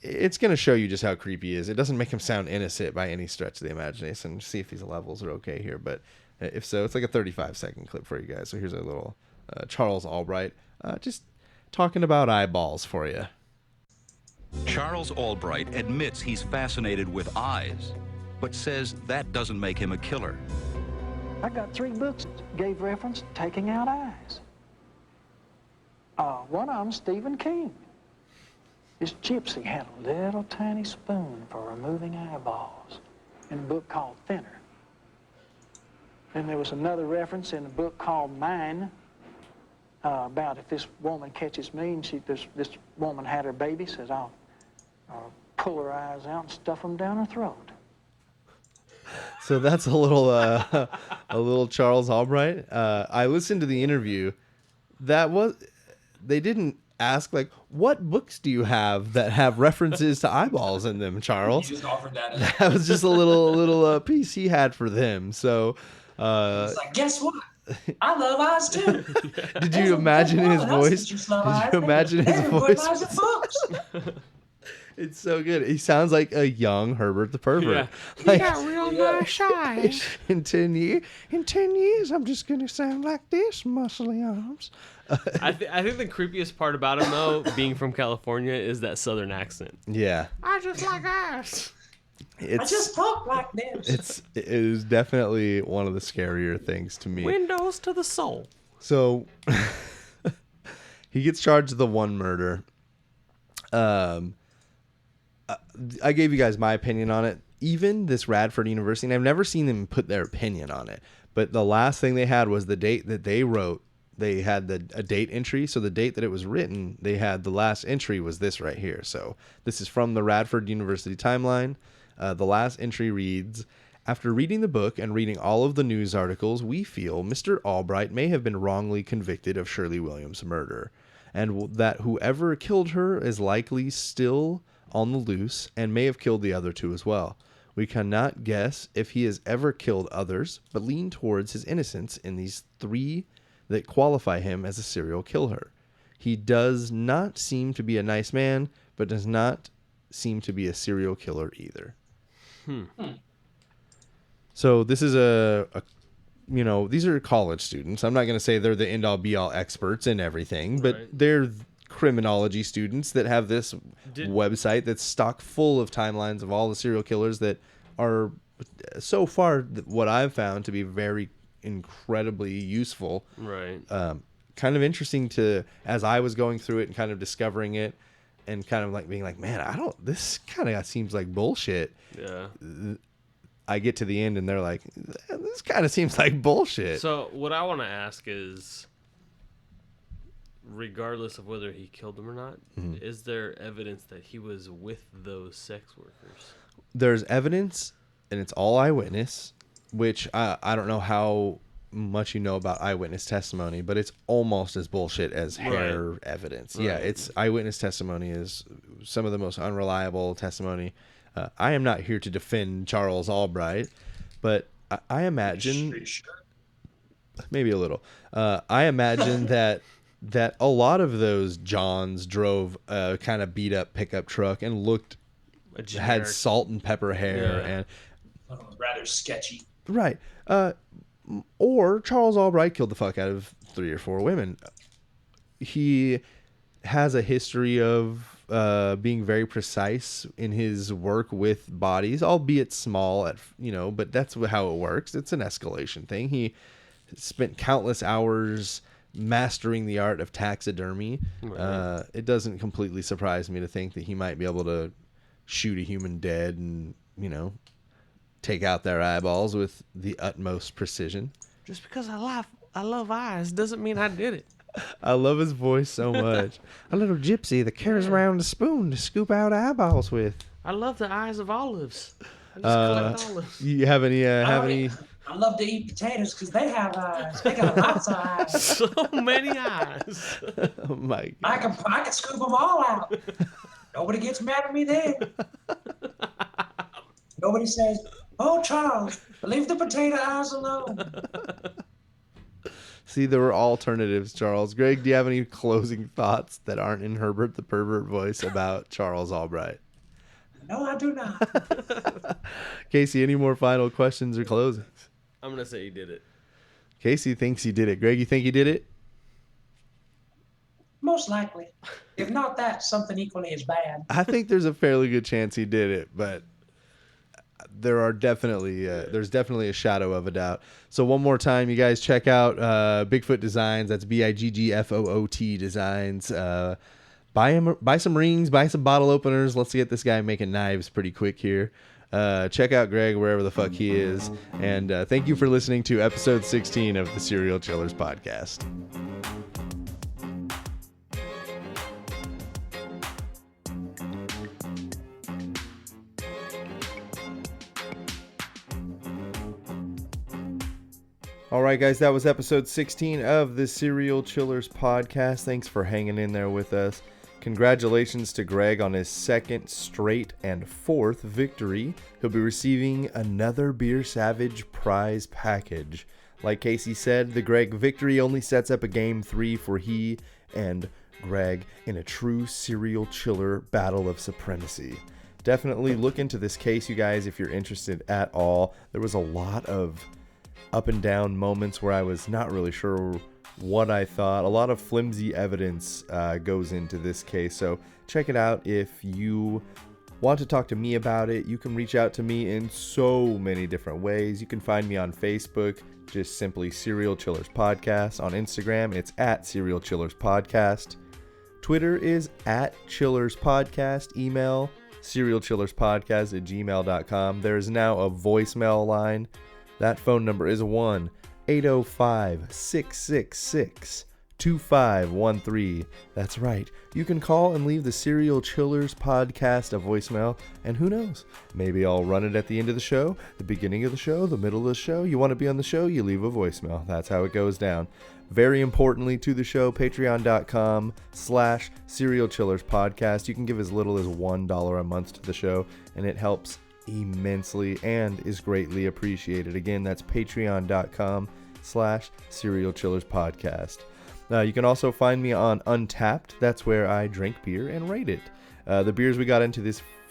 It's going to show you just how creepy he is. It doesn't make him sound innocent by any stretch of the imagination. See if these levels are okay here. But if so, it's like a 35-second clip for you guys. So here's a little Charles Albright just talking about eyeballs for you. Charles Albright admits he's fascinated with eyes, but says that doesn't make him a killer. I got 3 books that gave reference to taking out eyes. One of them, Stephen King. This gypsy had a little tiny spoon for removing eyeballs in a book called Thinner. Then there was another reference in a book called Mine about if this woman catches me and this woman had her baby, says I'll pull her eyes out and stuff them down her throat. So that's a little Charles Albright. I listened to the interview. They didn't ask, like, what books do you have that have references to eyeballs in them, Charles? You just offered that. That was just a little piece he had for them. So it's like, guess what? I love eyes too. Did you imagine his voice? Did you imagine his voice? It's so good. He sounds like a young Herbert the Pervert. Yeah. Like, You got real nice eyes. in 10 years, I'm just going to sound like this, muscly arms. I think the creepiest part about him, though, being from California, is that southern accent. Yeah. I just like ass. I just talk like this. It is definitely one of the scarier things to me. Windows to the soul. So he gets charged with the one murder. I gave you guys my opinion on it. Even this Radford University, and I've never seen them put their opinion on it, but the last thing they had was the date that they wrote. They had a date entry. So the date that it was written, they had the last entry was this right here. So this is from the Radford University timeline. The last entry reads, after reading the book and reading all of the news articles, we feel Mr. Albright may have been wrongly convicted of Shirley Williams' murder, and that whoever killed her is likely still on the loose and may have killed the other 2 as well. We cannot guess if he has ever killed others, but lean towards his innocence in these 3 that qualify him as a serial killer. He does not seem to be a nice man, but does not seem to be a serial killer either. So this is these are college students. I'm not going to say they're the end-all be-all experts in everything, but they're criminology students that have this website that's stock full of timelines of all the serial killers that are so far what I've found to be very incredibly useful. Right. Kind of interesting to, as I was going through it and kind of discovering it and kind of like being like, man, this kind of seems like bullshit. Yeah. I get to the end and they're like, this kind of seems like bullshit. So what I want to ask is, regardless of whether he killed them or not, is there evidence that he was with those sex workers? There's evidence, and it's all eyewitness, which I don't know how much you know about eyewitness testimony, but it's almost as bullshit as hair evidence. Right. Yeah, it's eyewitness testimony is some of the most unreliable testimony. I am not here to defend Charles Albright, but I imagine maybe a little. I imagine that a lot of those Johns drove a kind of beat up pickup truck and had salt and pepper hair and rather sketchy. Right. Or Charles Albright killed the fuck out of 3 or 4 women. He has a history of being very precise in his work with bodies, albeit small, but that's how it works. It's an escalation thing. He spent countless hours mastering the art of taxidermy. Right. It doesn't completely surprise me to think that he might be able to shoot a human dead and, take out their eyeballs with the utmost precision. Just because I love eyes doesn't mean I did it. I love his voice so much. A little gypsy that carries around a spoon to scoop out eyeballs with. I love the eyes of olives. I just collect olives. You have any? Any? I love to eat potatoes because they have eyes. They got lots of eyes. So many eyes. Oh my God. I can scoop them all out. Nobody gets mad at me then. Nobody says, "Oh, Charles, leave the potato eyes alone." See, there were alternatives, Charles. Greg, do you have any closing thoughts that aren't in Herbert the Pervert voice about Charles Albright? No, I do not. Casey, any more final questions or closings? I'm going to say he did it. Casey thinks he did it. Greg, you think he did it? Most likely. If not that, something equally as bad. I think there's a fairly good chance he did it, but there's definitely a shadow of a doubt. So one more time, you guys check out Bigfoot Designs. That's Biggfoot Designs. Buy some rings, buy some bottle openers. Let's get this guy making knives pretty quick here. Check out Greg wherever the fuck he is. And thank you for listening to episode 16 of the Serial Chillers podcast. All right, guys, that was episode 16 of the Serial Chillers podcast. Thanks for hanging in there with us. Congratulations to Greg on his 2nd straight and 4th victory. He'll be receiving another Beer Savage prize package. Like Casey said, the Greg victory only sets up a game 3 for he and Greg in a true serial chiller battle of supremacy. Definitely look into this case, you guys, if you're interested at all. There was a lot of up and down moments where I was not really sure what I thought. A lot of flimsy evidence goes into this case, so check it out. If you want to talk to me about it, you can reach out to me in so many different ways. You can find me on Facebook, just simply Serial Chillers Podcast. On Instagram, it's at Serial Chillers Podcast. Twitter is at Chillers Podcast. Email serialchillerspodcast@gmail.com. There is now a voicemail line. That phone number is 1-805-666-2513. That's right. You can call and leave the Serial Chillers podcast a voicemail, and who knows? Maybe I'll run it at the end of the show, the beginning of the show, the middle of the show. You want to be on the show, you leave a voicemail. That's how it goes down. Very importantly to the show, patreon.com/Serial Chillers podcast. You can give as little as $1 a month to the show, and it helps immensely and is greatly appreciated. Again, that's patreon.com/Serial Chillers podcast. You can also find me on Untapped. That's where I drink beer and rate it. The beers we got into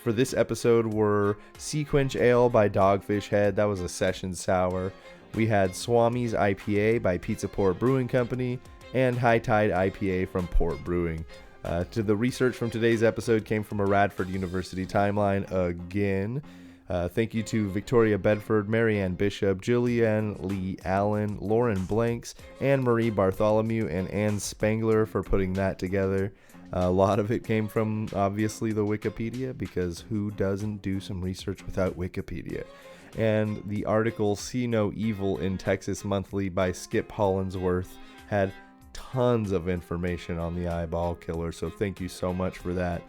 for this episode were Sea Quench Ale by Dogfish Head. That was a session sour. We had Swami's IPA by Pizza Port Brewing Company and High Tide IPA from Port Brewing. The research from today's episode came from a Radford University timeline again. Thank you to Victoria Bedford, Marianne Bishop, Julianne Lee Allen, Lauren Blanks, Anne-Marie Bartholomew, and Ann Spangler for putting that together. A lot of it came from, obviously, the Wikipedia, because who doesn't do some research without Wikipedia? And the article See No Evil in Texas Monthly by Skip Hollinsworth had tons of information on the eyeball killer, so thank you so much for that.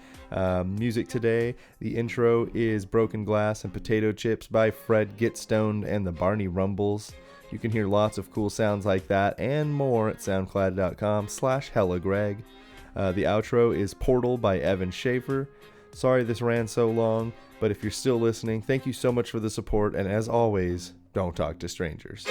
Music today, the intro is Broken Glass and Potato Chips by Fred Get Stoned and the Barney Rumbles. You can hear lots of cool sounds like that and more at soundcloud.com/HellaGreg. The outro is Portal by Evan Schaefer. Sorry this ran so long, but if you're still listening, thank you so much for the support, and as always, don't talk to strangers.